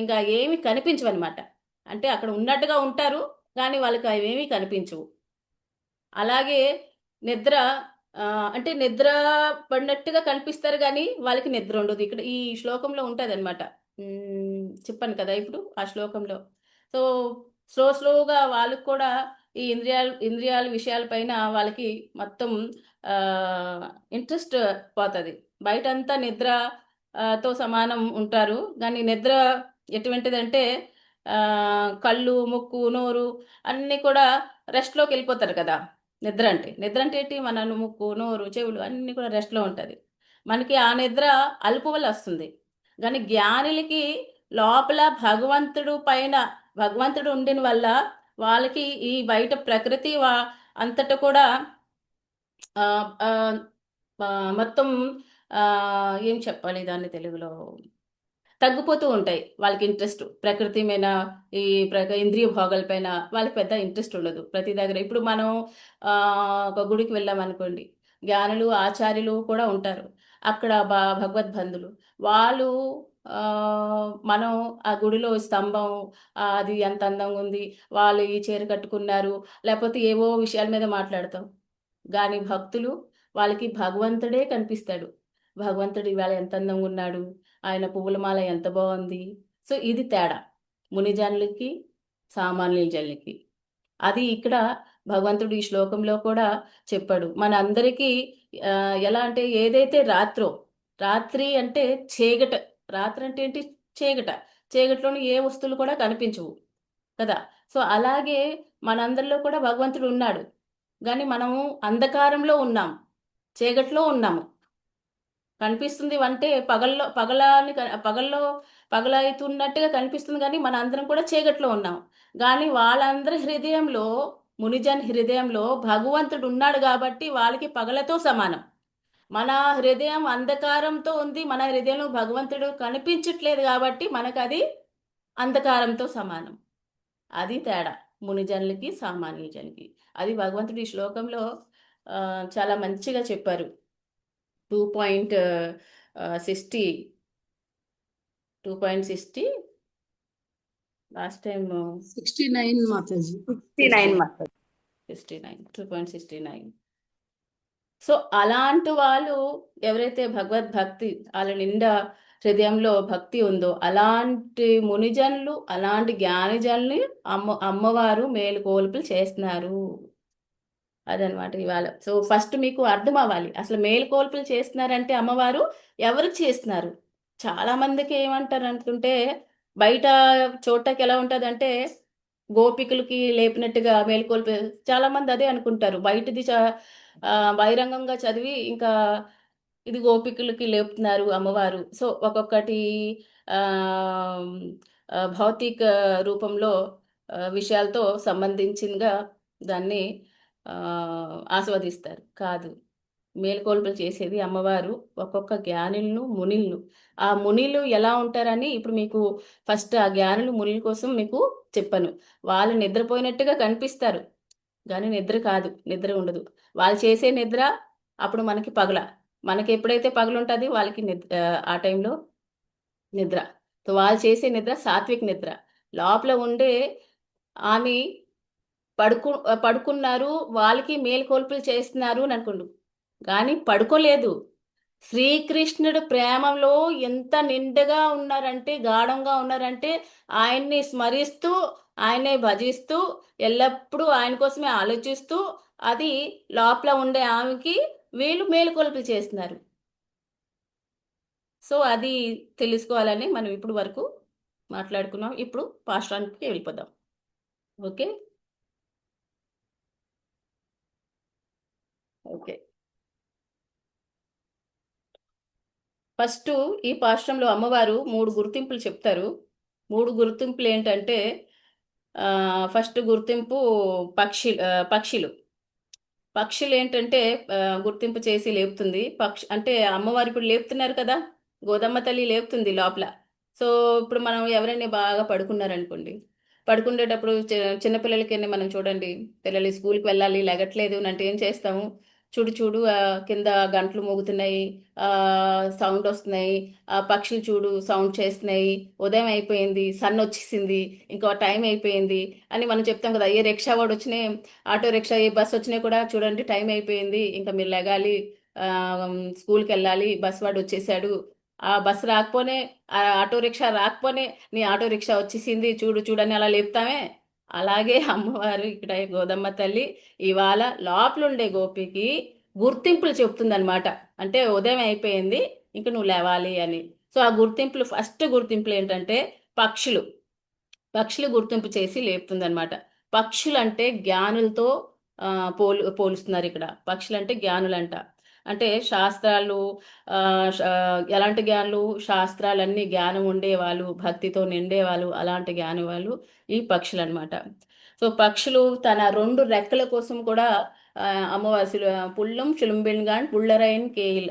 ఇంకా ఏమి కనిపించవన్నమాట. అంటే అక్కడ ఉన్నట్టుగా ఉంటారు కానీ వాళ్ళకి అవేమీ కనిపించవు. అలాగే నిద్ర అంటే నిద్ర పడినట్టుగా కనిపిస్తారు కానీ వాళ్ళకి నిద్ర ఉండదు. ఇక్కడ ఈ శ్లోకంలో ఉంటుంది అనమాట. చెప్పాను కదా ఇప్పుడు ఆ శ్లోకంలో. సో స్లోగా వాళ్ళకి కూడా ఈ ఇంద్రియాల విషయాలపైన వాళ్ళకి మొత్తం ఇంట్రెస్ట్ పోతుంది. బయటంతా నిద్ర తో సమానం ఉంటారు కానీ నిద్ర ఎటువంటిదంటే కళ్ళు, ముక్కు, నోరు అన్నీ కూడా రెస్ట్లోకి వెళ్ళిపోతారు కదా. నిద్ర అంటే ఏంటి? మన ముక్కు, నోరు, చెవులు అన్నీ కూడా రెస్ట్లో ఉంటుంది. మనకి ఆ నిద్ర అలుపు వల్ల వస్తుంది. కానీ జ్ఞానులకి లోపల భగవంతుడు ఉండిన వల్ల వాళ్ళకి ఈ బయట ప్రకృతి అంతటా కూడా మొత్తం ఏం చెప్పాలి దాన్ని తెలుగులో, తగ్గిపోతూ ఉంటాయి వాళ్ళకి ఇంట్రెస్ట్. ప్రకృతి మీద, ఈ ఇంద్రియ భోగాలపైన వాళ్ళకి పెద్ద ఇంట్రెస్ట్ ఉండదు. ప్రతి దగ్గర ఇప్పుడు మనం ఒక గుడికి వెళ్ళామనుకోండి, జ్ఞానులు, ఆచార్యులు కూడా ఉంటారు అక్కడ, భగవద్బంధులు. వాళ్ళు మనం ఆ గుడిలో స్తంభం అది ఎంత అందంగా ఉంది, వాళ్ళు ఈ చీర కట్టుకున్నారు, లేకపోతే ఏవో విషయాల మీద మాట్లాడతాం. కానీ భక్తులు వాళ్ళకి భగవంతుడే కనిపిస్తాడు. భగవంతుడు ఇవాళ ఎంత అందంగా ఉన్నాడు, ఆయన పువ్వుల మాల ఎంత బాగుంది. సో ఇది తేడా మునిజనులకి, సామాన్య జనులకి. అది ఇక్కడ భగవంతుడు ఈ శ్లోకంలో కూడా చెప్పాడు. మన అందరికీ ఎలా అంటే ఏదైతే రాత్రి అంటే చీకట, రాత్రి అంటే ఏంటి? చీకటిలోని ఏ వస్తువులు కూడా కనిపించవు కదా. సో అలాగే మనందరిలో కూడా భగవంతుడు ఉన్నాడు కానీ మనము అంధకారంలో ఉన్నాం, చీకట్లో ఉన్నాము. కనిపిస్తుంది అంటే పగలవుతున్నట్టుగా కనిపిస్తుంది కానీ మన అందరం కూడా చీకట్లో ఉన్నాం. కానీ వాళ్ళందరి హృదయంలో, మునిజన్ హృదయంలో భగవంతుడు ఉన్నాడు కాబట్టి వాళ్ళకి పగలతో సమానం. మన హృదయం అంధకారంతో ఉంది, మన హృదయంలో భగవంతుడు కనిపించట్లేదు కాబట్టి మనకు అది అంధకారంతో సమానం. అది తేడా మునిజనులకి, సామాన్య జనులకి. అది భగవంతుడు ఈ శ్లోకంలో చాలా మంచిగా చెప్పారు. 2.60 లాస్ట్ టైం 69 మాతాజీ. 2.69. సో అలాంటి వాళ్ళు ఎవరైతే భగవద్భక్తి వాళ్ళ నిండా హృదయంలో భక్తి ఉందో అలాంటి మునిజనులు, అలాంటి జ్ఞానిజనుల్ని అమ్మవారు మేలుకొలుపులు చేస్తున్నారు. అదనమాట ఇవాళ. సో ఫస్ట్ మీకు అర్థం అవ్వాలి అసలు మేలుకొలుపులు చేస్తున్నారంటే అమ్మవారు ఎవరికి చేస్తున్నారు. చాలా మందికి ఏమంటారు అనుకుంటే బయట చూడటానికి ఎలా ఉంటుంది అంటే గోపికలకి లేపినట్టుగా మేలుకొల్పే, చాలా మంది అదే అనుకుంటారు. బయటది బహిరంగంగా చదివి ఇంకా ఇది గోపికలకి లేపుతున్నారు అమ్మవారు. సో ఒక్కొక్కటి భౌతిక రూపంలో విషయాలతో సంబంధించినగా దాన్ని ఆస్వాదిస్తారు. కాదు, మేల్కొల్పులు చేసేది అమ్మవారు ఒక్కొక్క జ్ఞానులను మునిలను. ఆ మునిలు ఎలా ఉంటారని ఇప్పుడు మీకు ఫస్ట్ ఆ జ్ఞానులు మునుల కోసం మీకు చెప్పాను. వాళ్ళు నిద్రపోయినట్టుగా కనిపిస్తారు కానీ నిద్ర కాదు, నిద్ర ఉండదు. వాళ్ళు చేసే నిద్ర అప్పుడు మనకి పగల. మనకి ఎప్పుడైతే పగలుంటుంది వాళ్ళకి ఆ టైంలో నిద్ర. సో వాళ్ళు చేసే నిద్ర సాత్విక నిద్ర. లోపల ఉండే ఆమె పడుకున్నారు, వాళ్ళకి మేల్కొల్పులు చేస్తున్నారు అని అనుకోండు కానీ పడుకోలేదు. శ్రీకృష్ణుడు ప్రేమలో ఎంత నిండుగా ఉన్నారంటే, గాఢంగా ఉన్నారంటే, ఆయన్ని స్మరిస్తూ ఆయనే భజిస్తూ ఎల్లప్పుడూ ఆయన కోసమే ఆలోచిస్తూ అది లోపల ఉండే ఆమెకి వీళ్ళు మేలుకొల్పులు చేస్తున్నారు. సో అది తెలుసుకోవాలని మనం ఇప్పుడు వరకు మాట్లాడుకున్నాం. ఇప్పుడు పాశ్రానికి వెళ్ళిపోదాం. ఓకే ఓకే ఫస్ట్ ఈ పాశ్రంలో అమ్మవారు 3 గుర్తింపులు చెప్తారు. 3 గుర్తింపులు ఏంటంటే ఫస్ట్ గుర్తింపు పక్షులు. పక్షులు ఏంటంటే గుర్తింపు చేసి లేపుతుంది. అంటే అమ్మవారు ఇప్పుడు లేపుతున్నారు కదా, గోదమ్మ తల్లి లేపుతుంది లోపల. సో ఇప్పుడు మనం ఎవరైనా బాగా పడుకున్నారనుకోండి, పడుకునేటప్పుడు చిన్నపిల్లలకి మనం చూడండి, పిల్లలు స్కూల్కి వెళ్ళాలి లెగట్లేదు అంటే ఏం చేస్తాము, చూడు చూడు కింద గంటలు మోగుతున్నాయి, సౌండ్ వస్తున్నాయి, పక్షులు చూడు సౌండ్ చేస్తున్నాయి, ఉదయం అయిపోయింది, సన్ వచ్చేసింది, ఇంకా టైం అయిపోయింది అని మనం చెప్తాం కదా. ఏ రిక్షా వాడు వచ్చినా, ఆటో రిక్షా ఏ బస్ వచ్చినా కూడా చూడండి టైం అయిపోయింది, ఇంకా మీరు లెగాలి, ఆ, స్కూల్కి వెళ్ళాలి, బస్ వాడు వచ్చేసాడు. ఆ బస్ రాకపోనే, ఆ ఆటో రిక్షా రాకపోనే నీ ఆటో రిక్షా వచ్చేసింది చూడు చూడని అలా లేపుతామే. అలాగే అమ్మవారు ఇక్కడ గోదమ్మ తల్లి ఇవాళ లోపలుండే గోపికి గుర్తింపులు చెప్తుందనమాట. అంటే ఉదయం అయిపోయింది, ఇంక నువ్వు లేవాలి అని. సో ఆ గుర్తింపులు, ఫస్ట్ గుర్తింపులు ఏంటంటే పక్షులు. పక్షులు గుర్తింపు చేసి లేపుతుందనమాట. పక్షులు అంటే జ్ఞానులతో పోలుస్తున్నారు ఇక్కడ. పక్షులు అంటే జ్ఞానులంట. అంటే శాస్త్రాలు, ఎలాంటి జ్ఞానులు, శాస్త్రాలన్నీ జ్ఞానం ఉండేవాళ్ళు, భక్తితో నిండేవాళ్ళు, అలాంటి జ్ఞానం వాళ్ళు ఈ పక్షులు అనమాట. సో పక్షులు తన 2 రెక్కల కోసం కూడా అమ్మవారి పుల్లం చిలుంబిన్గాన్ పుల్లరైన్ కేయిల్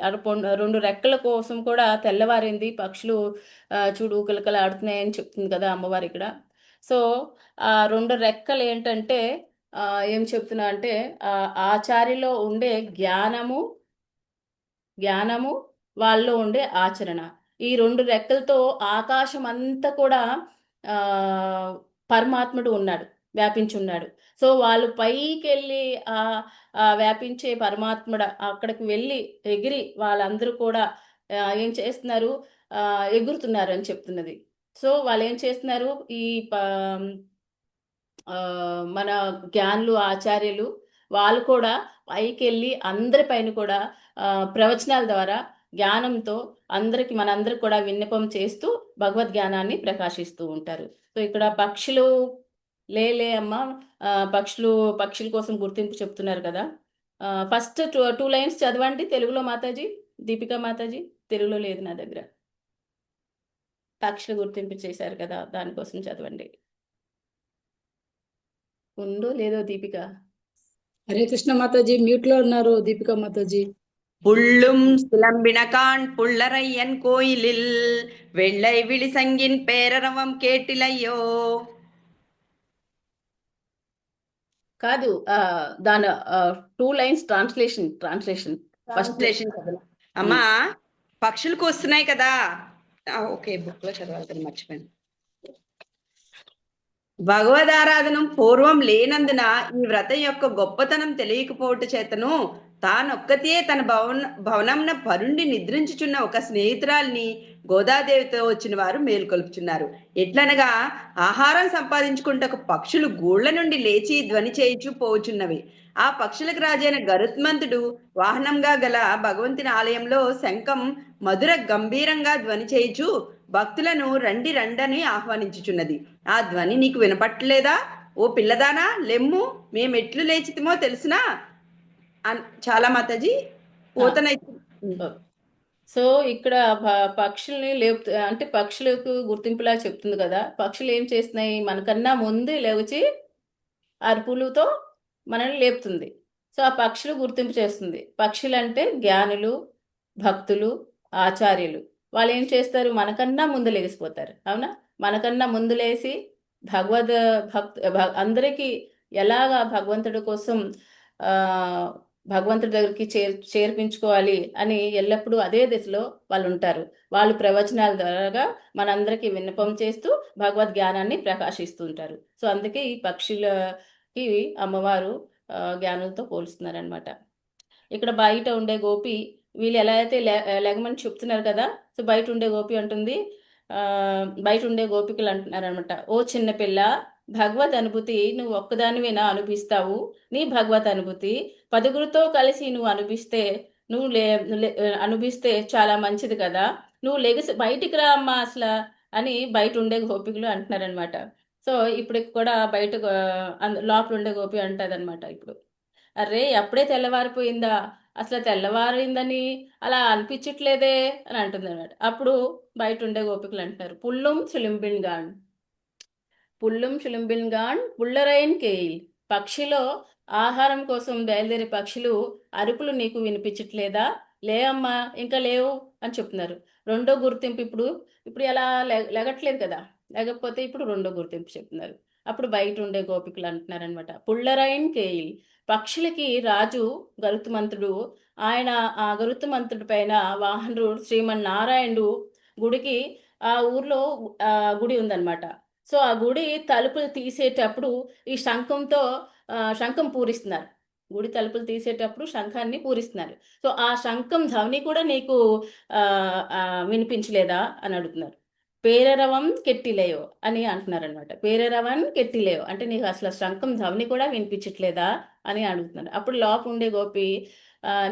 2 రెక్కల కోసం కూడా తెల్లవారింది, పక్షులు చూడు ఆడుతున్నాయని చెప్తుంది కదా అమ్మవారు ఇక్కడ. సో ఆ 2 రెక్కలు ఏంటంటే ఏం చెప్తున్నా అంటే ఆచార్యలో ఉండే జ్ఞానము వాళ్ళలో ఉండే ఆచరణ. ఈ 2 రెక్కలతో ఆకాశం అంతా కూడా ఆ పరమాత్ముడు ఉన్నాడు, వ్యాపించి ఉన్నాడు. సో వాళ్ళు పైకి వెళ్ళి వ్యాపించే పరమాత్ముడు అక్కడికి వెళ్ళి ఎగిరి వాళ్ళందరూ కూడా ఏం చేస్తున్నారు, ఎగురుతున్నారు అని చెప్తున్నది. సో వాళ్ళు ఏం చేస్తున్నారు, ఈ మన జ్ఞానులు ఆచార్యులు వాళ్ళు కూడా పైకి వెళ్ళి అందరిపైన కూడా ప్రవచనాల ద్వారా జ్ఞానంతో మనందరికి కూడా విన్నపం చేస్తూ భగవద్ జ్ఞానాన్ని ప్రకాశిస్తూ ఉంటారు. సో ఇక్కడ పక్షులు లే అమ్మ, పక్షుల కోసం గుర్తింపు చెప్తున్నారు కదా. ఫస్ట్ 2 లైన్స్ చదవండి తెలుగులో మాతాజీ, దీపికా మాతాజీ. తెలుగులో లేదు నా దగ్గర. పక్షులు గుర్తింపు చేశారు కదా, దానికోసం చదవండి. ఉందో లేదో దీపిక. హరే కృష్ణ మాతాజీ, మ్యూట్ లో ఉన్నారు దీపికా మాతాజీ. புள்ளும் சிலம்பினகான் புள்ளரையன் கோயிலில் வெள்ளை விழிசங்கின் பேரரவம் கேட்டிலையோ. కాదు, దాని 2 లైన్స్ ట్రాన్స్లేషన్ ఫస్ట్. అమ్మా పక్షులకు వస్తున్నాయి కదా. ఓకే, బుక్ లో చదవాలి, మర్చిపోయాను. భగవదారాధనం పూర్వం లేనందున ఈ వ్రతం యొక్క గొప్పతనం తెలియకపోవట చేతను తానొక్కతే తన భవనంన పరుండి నిద్రించుచున్న ఒక స్నేహితురాల్ని గోదాదేవితో వచ్చిన వారు మేల్కొల్పుచున్నారు. ఎట్లనగా ఆహారం సంపాదించుకుంటకు పక్షులు గూళ్ల నుండి లేచి ధ్వని చేయించు పోవుచున్నవి. ఆ పక్షులకు రాజైన గరుత్మంతుడు వాహనంగా గల భగవంతుని ఆలయంలో శంఖం మధుర గంభీరంగా ధ్వని చేయించు భక్తులను రండి రండని ఆహ్వానించుచున్నది. ఆ ధ్వని నీకు వినపట్టలేదా? ఓ పిల్లదానా, లెమ్ము, మేమెట్లు లేచితిమో తెలుసునా? చాలా మాతాజీ పోతన. సో ఇక్కడ పక్షుల్ని అంటే పక్షులకు గుర్తింపులా చెప్తుంది కదా. పక్షులు ఏం చేస్తున్నాయి, మనకన్నా ముందు లేచి అరుపులతో మనల్ని లేపుతుంది. సో ఆ పక్షులు గుర్తింపు చేస్తుంది. పక్షులు అంటే జ్ఞానులు, భక్తులు, ఆచార్యులు. వాళ్ళు ఏం చేస్తారు? మనకన్నా ముందు లేచిపోతారు. అవునా? మనకన్నా ముందు లేచి భగవద్ అందరికీ ఎలాగా భగవంతుడి కోసం ఆ భగవంతుడి దగ్గరికి చేర్పించుకోవాలి అని ఎల్లప్పుడూ అదే దిశలో వాళ్ళు ఉంటారు. వాళ్ళు ప్రవచనాల ద్వారా మనందరికీ విన్నపం చేస్తూ భగవద్ జ్ఞానాన్ని ప్రకాశిస్తూ ఉంటారు. సో అందుకే ఈ పక్షులకి అమ్మవారు జ్ఞానులతో పోలుస్తున్నారనమాట. ఇక్కడ బయట ఉండే గోపి, వీళ్ళు ఎలా అయితే లెగమని చెప్తున్నారు కదా, సో బయట ఉండే గోపి అంటుంది, బయట ఉండే గోపికలు అంటున్నారు అనమాట, ఓ చిన్నపిల్ల, భగవత్ అనుభూతి నువ్వు ఒక్కదానివేనా అనుభవిస్తావు? నీ భగవత్ అనుభూతి పదుగురితో కలిసి నువ్వు అనుభవిస్తే నువ్వు అనుభవిస్తే చాలా మంచిది కదా, నువ్వు లెగసి బయటికి రా అమ్మా అసలు అని బయట ఉండే గోపికలు అంటున్నారనమాట. సో ఇప్పుడు కూడా బయట లోపల ఉండే గోపి అంటదనమాట, ఇప్పుడు అర్రే అప్పుడే తెల్లవారిపోయిందా, అసలు తెల్లవారిందని అలా అనిపించట్లేదే అని అంటుంది అనమాట. అప్పుడు బయట ఉండే గోపికలు అంటున్నారు, పుల్లుం చులుంబిన్గాన్ పుల్లరైన్ కేయిల్. పక్షిలో ఆహారం కోసం బయలుదేరే పక్షులు అరుపులు నీకు వినిపించట్లేదా? లే అమ్మా, ఇంకా లేవు అని చెప్తున్నారు. రెండో గుర్తింపు ఇప్పుడు ఇప్పుడు ఎలా లెగట్లేదు కదా, లేకపోతే ఇప్పుడు రెండో గుర్తింపు చెప్తున్నారు. అప్పుడు బయట ఉండే గోపికలు అంటున్నారనమాట, పుల్లరైన్ కేయిల్. పక్షులకి రాజు గరుత్మంతుడు, ఆయన ఆ గరుత్మంతుడి పైన వాహనుడు శ్రీమన్నారాయణుడు గుడికి, ఆ ఊర్లో గుడి ఉందన్నమాట. సో ఆ గుడి తలుపులు తీసేటప్పుడు ఈ శంఖంతో శంఖం పూరిస్తున్నారు. గుడి తలుపులు తీసేటప్పుడు శంఖాన్ని పూరిస్తున్నారు. సో ఆ శంఖం ధ్వని కూడా నీకు వినిపించలేదా అని అడుగుతున్నారు. పేరరవం కెట్టిలేయో అని అంటున్నారు అనమాట. పేరరవన్ కెట్టిలేయో అంటే నీకు అసలు శంఖం ధ్వని కూడా వినిపించట్లేదా అని అడుగుతున్నారు. అప్పుడు లోపు ఉండే గోపి,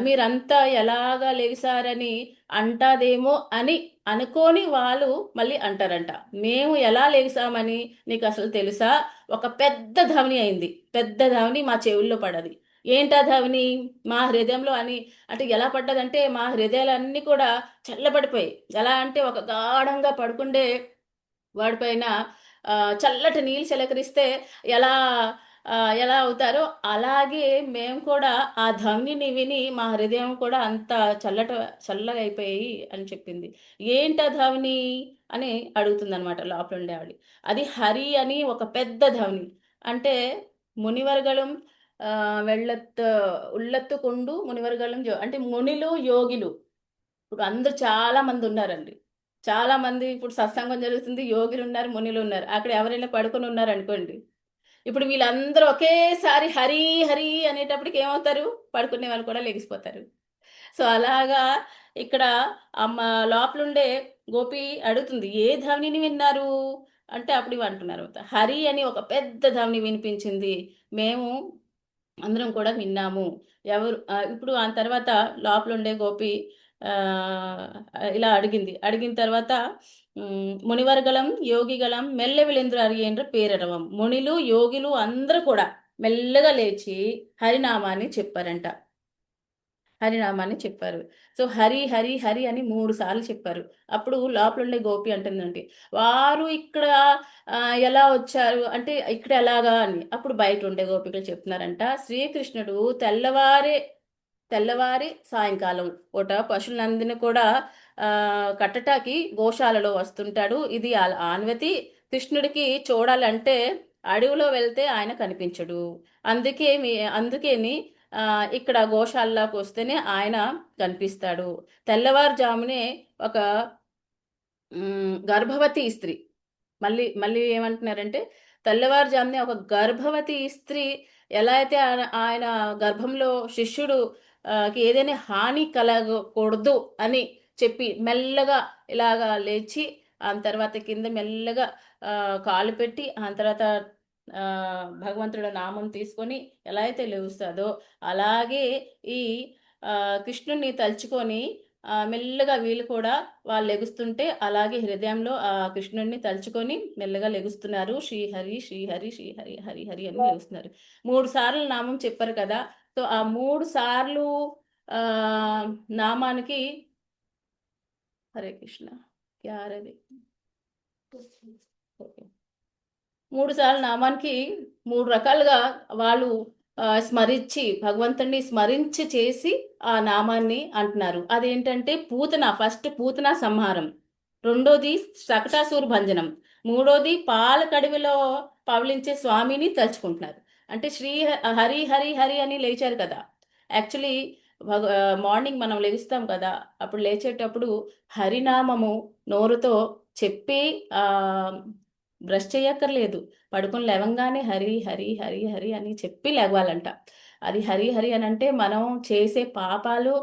మీరంతా ఎలాగా లేసారని అంటాదేమో అని అనుకోని వాళ్ళు మళ్ళీ అంటారంట, మేము ఎలా లేసామని నీకు అసలు తెలుసా? ఒక పెద్ద ధ్వని అయింది, పెద్ద ధ్వని మా చెవుల్లో పడది. ఏంటా ధ్వని? మా హృదయంలో అని. అంటే ఎలా పడ్డదంటే మా హృదయాలన్నీ కూడా చల్లబడిపోయి, ఎలా అంటే ఒక గాఢంగా పడుకుండే వాడిపైన చల్లటి నీళ్ళు చిలకరిస్తే ఎలా ఎలా అవుతారో అలాగే మేము కూడా ఆ ధ్వనిని విని మా హృదయం కూడా అంత చల్లగా అయిపోయి అని చెప్పింది. ఏంటా ధ్వని అని అడుగుతుంది అనమాట లోపల ఉండే ఆవిడ. అది హరి అని ఒక పెద్ద ధ్వని. అంటే మునివర్గళం ఉళ్ళెత్తుకుండు మునివర్గళం అంటే మునిలు యోగిలు ఇప్పుడు అందరు చాలా మంది ఉన్నారండి. చాలా మంది ఇప్పుడు సత్సంగం జరుగుతుంది, యోగులు ఉన్నారు, మునులు ఉన్నారు. అక్కడ ఎవరైనా పడుకొని ఉన్నారు అనుకోండి, ఇప్పుడు వీళ్ళందరూ ఒకేసారి హరి హరి అనేటప్పటికి ఏమవుతారు? పడుకునే వాళ్ళు కూడా లెగిసిపోతారు. సో అలాగా ఇక్కడ అమ్మ లోపలుండే గోపి అడుగుతుంది, ఏ ధ్వనిని విన్నారు అంటే అప్పుడు ఇవి అంటున్నారు, హరి అని ఒక పెద్ద ధ్వని వినిపించింది, మేము అందరం కూడా విన్నాము. ఎవరు ఇప్పుడు ఆ తర్వాత లోపల ఉండే గోపి ఇలా అడిగిన తర్వాత మునివర్గళం యోగిగళం మెల్ల విలేంద్ర అరియేంద్ర పేరరవం. మునిలు యోగిలు అందరూ కూడా మెల్లగా లేచి హరినామాన్ని చెప్పారంట. హరినామాన్ని చెప్పారు. సో హరి హరి హరి అని 3 సార్లు చెప్పారు. అప్పుడు లోపల ఉండే గోపి అంటుందండి, వారు ఇక్కడ ఎలా వచ్చారు అంటే ఇక్కడ ఎలాగా అని. అప్పుడు బయట ఉండే గోపికలు చెప్తున్నారంట, శ్రీకృష్ణుడు తెల్లవారి సాయంకాలం పూట పశువులందరినీ కూడా కట్టటాకి గోశాలలో వస్తుంటాడు. ఇది ఆన్వతి. కృష్ణుడికి చూడాలంటే అడవిలో వెళ్తే ఆయన కనిపించడు. అందుకేని ఇక్కడ గోశాలలోకి వస్తేనే ఆయన కనిపిస్తాడు. తెల్లవారుజామునే ఒక గర్భవతి స్త్రీ, మళ్ళీ మళ్ళీ ఏమంటున్నారంటే తెల్లవారుజామునే ఒక గర్భవతి స్త్రీ ఎలా అయితే ఆయన గర్భంలో శిష్యుడు ఏదైనా హాని కలగకూడదు అని చెప్పి మెల్లగా ఇలాగా లేచి ఆ తర్వాత కింద మెల్లగా కాలు పెట్టి ఆ తర్వాత భగవంతుడి నామం తీసుకొని ఎలా అయితే లేవుస్తుందో అలాగే ఈ కృష్ణుడిని తలుచుకొని మెల్లగా వీళ్ళు కూడా వాళ్ళు లెగుస్తుంటే అలాగే హృదయంలో ఆ కృష్ణుడిని తలుచుకొని మెల్లగా లెగుస్తున్నారు. శ్రీహరి శ్రీహరి శ్రీహరి హరి హరి అని లెగుస్తున్నారు. 3 సార్లు నామం చెప్పారు కదా. సో ఆ 3 సార్లు నామానికి హరే కృష్ణ క్యారది 3 సార్లు నామానికి 3 రకాలుగా వాళ్ళు స్మరించి భగవంతుడిని స్మరించి చేసి ఆ నామాన్ని అంటున్నారు. అదేంటంటే పూతన, ఫస్ట్ పూతన సంహారం, రెండోది శకటాసుర భంజనం, మూడోది పాల కడివిలో పవలించే స్వామిని తలుచుకుంటున్నారు. అంటే హరి హరి హరి అని లేచారు కదా. యాక్చువల్లీ మార్నింగ్ మనం లేస్తాం కదా, అప్పుడు లేచేటప్పుడు హరినామము నోరుతో చెప్పి ఆ బ్రష్ చేయక్కర్లేదు, పడుకొని లేవంగానే హరి హరి హరి హరి అని చెప్పి లేవాలంట. అది హరి హరి అని అంటే మనం చేసే పాపాలు,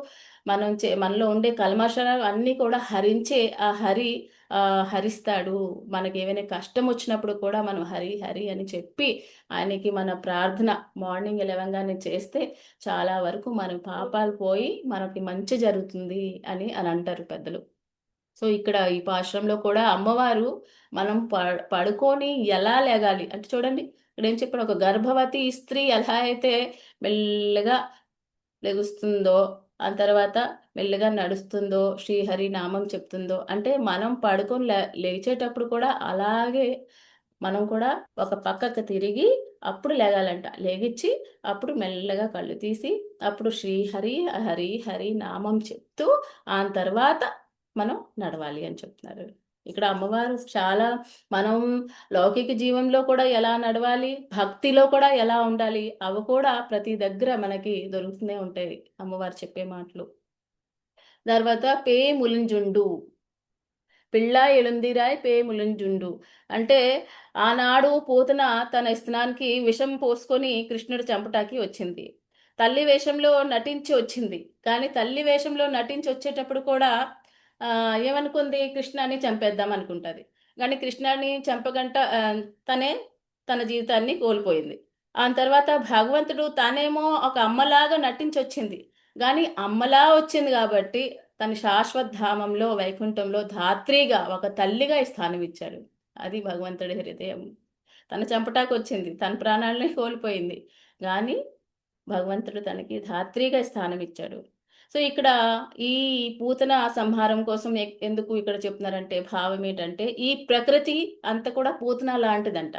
మనలో ఉండే కల్మషాలు అన్నీ కూడా హరించే ఆ హరి హరిస్తాడు. మనకి ఏమైనా కష్టం వచ్చినప్పుడు కూడా మనం హరి హరి అని చెప్పి ఆయనకి మన ప్రార్థన మార్నింగ్ లేవంగానే చేస్తే చాలా వరకు మన పాపాలు పోయి మనకి మంచి జరుగుతుంది అని అంటారు పెద్దలు. సో ఇక్కడ ఈ పాశ్రంలో కూడా అమ్మవారు మనం పడుకొని ఎలా లేగాలి అంటే చూడండి, ఇక్కడ ఏం చెప్పాడు, ఒక గర్భవతి స్త్రీ ఎలా అయితే మెల్లగా లెగుస్తుందో, ఆ తర్వాత మెల్లగా నడుస్తుందో, శ్రీహరి నామం చెప్తుందో, అంటే మనం పడుకొని లేచేటప్పుడు కూడా అలాగే మనం కూడా ఒక పక్కకు తిరిగి అప్పుడు లేగాలంట. లేగిచ్చి అప్పుడు మెల్లగా కళ్ళు తీసి అప్పుడు శ్రీహరి హరి హరి నామం చెప్తూ ఆ తర్వాత మనం నడవాలి అని చెప్తున్నారు. ఇక్కడ అమ్మవారు చాలా, మనం లౌకిక జీవంలో కూడా ఎలా నడవాలి, భక్తిలో కూడా ఎలా ఉండాలి, అవి కూడా ప్రతి దగ్గర మనకి దొరుకుతూనే ఉంటాయి అమ్మవారు చెప్పే మాటలు. తర్వాత పే ములింజుండు, పిళ్ళ ఎలుందిరాయ్ పే ములింజుండు అంటే ఆనాడు పూతన తన స్నానానికి విషం పోసుకొని కృష్ణుడు చంపటానికి వచ్చింది. తల్లి వేషంలో నటించి వచ్చింది, కానీ తల్లి వేషంలో నటించి వచ్చేటప్పుడు కూడా ఏమనుకుంది, కృష్ణాన్ని చంపేద్దాం అనుకుంటుంది. కానీ కృష్ణాన్ని చంపగంట తనే తన జీవితాన్ని కోల్పోయింది. ఆ తర్వాత భగవంతుడు తానేమో ఒక అమ్మలాగా నటించి వచ్చింది, కానీ అమ్మలా వచ్చింది కాబట్టి తన శాశ్వతధామంలో వైకుంఠంలో ధాత్రిగా ఒక తల్లిగా స్థానం ఇచ్చాడు. అది భగవంతుడి హృదయం. తన చంపటాకు వచ్చింది, తన ప్రాణాలని కోల్పోయింది, కానీ భగవంతుడు తనకి ధాత్రిగా స్థానం ఇచ్చాడు. సో ఇక్కడ ఈ పూతన సంహారం కోసం ఎందుకు ఇక్కడ చెప్తున్నారంటే భావం ఏంటంటే ఈ ప్రకృతి అంత కూడా పూతన లాంటిదంట.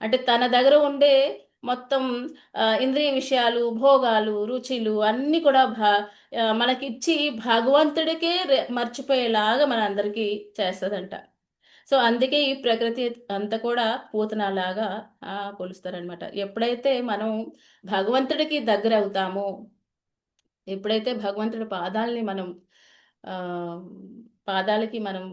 అంటే తన దగ్గర ఉండే మొత్తం ఇంద్రియ విషయాలు, భోగాలు, రుచులు అన్నీ కూడా మనకిచ్చి భగవంతుడికే మర్చిపోయేలాగా మన అందరికీ చేస్తుందంట. సో అందుకే ఈ ప్రకృతి అంతా కూడా పూతనలాగా కొలుస్తారనమాట. ఎప్పుడైతే మనం భగవంతుడికి దగ్గర అవుతామో, ఎప్పుడైతే భగవంతుడి పాదాలకి మనం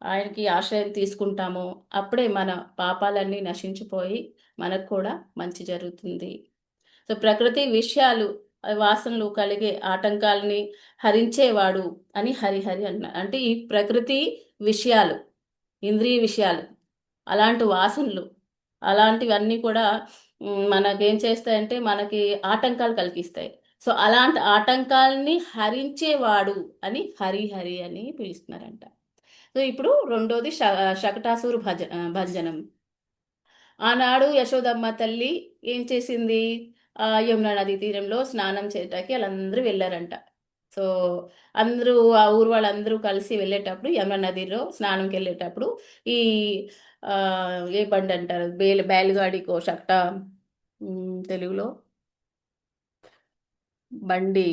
ఆయనకి ఆశ్రయం తీసుకుంటామో అప్పుడే మన పాపాలన్నీ నశించిపోయి మనకు కూడా మంచి జరుగుతుంది. సో ప్రకృతి విషయాలు, వాసనలు కలిగే ఆటంకాలని హరించేవాడు అని హరిహరి అన్నారు. అంటే ఈ ప్రకృతి విషయాలు, ఇంద్రియ విషయాలు, అలాంటి వాసనలు, అలాంటివన్నీ కూడా మనకేం చేస్తాయంటే మనకి ఆటంకాలు కలిగిస్తాయి. సో అలాంటి ఆటంకాలని హరించేవాడు అని హరిహరి అని పిలుస్తున్నారంట. సో ఇప్పుడు రెండోది శకటాసుర భంజనం. ఆనాడు యశోదమ్మ తల్లి ఏం చేసింది, యమునా నది తీరంలో స్నానం చేయటానికి వాళ్ళందరూ వెళ్ళారంట. సో అందరూ ఆ ఊరు వాళ్ళందరూ కలిసి వెళ్ళేటప్పుడు యమునా నదిలో స్నానంకి వెళ్ళేటప్పుడు ఈ ఏ బండి అంటారు, బేలుగాడికో శకట, తెలుగులో బండి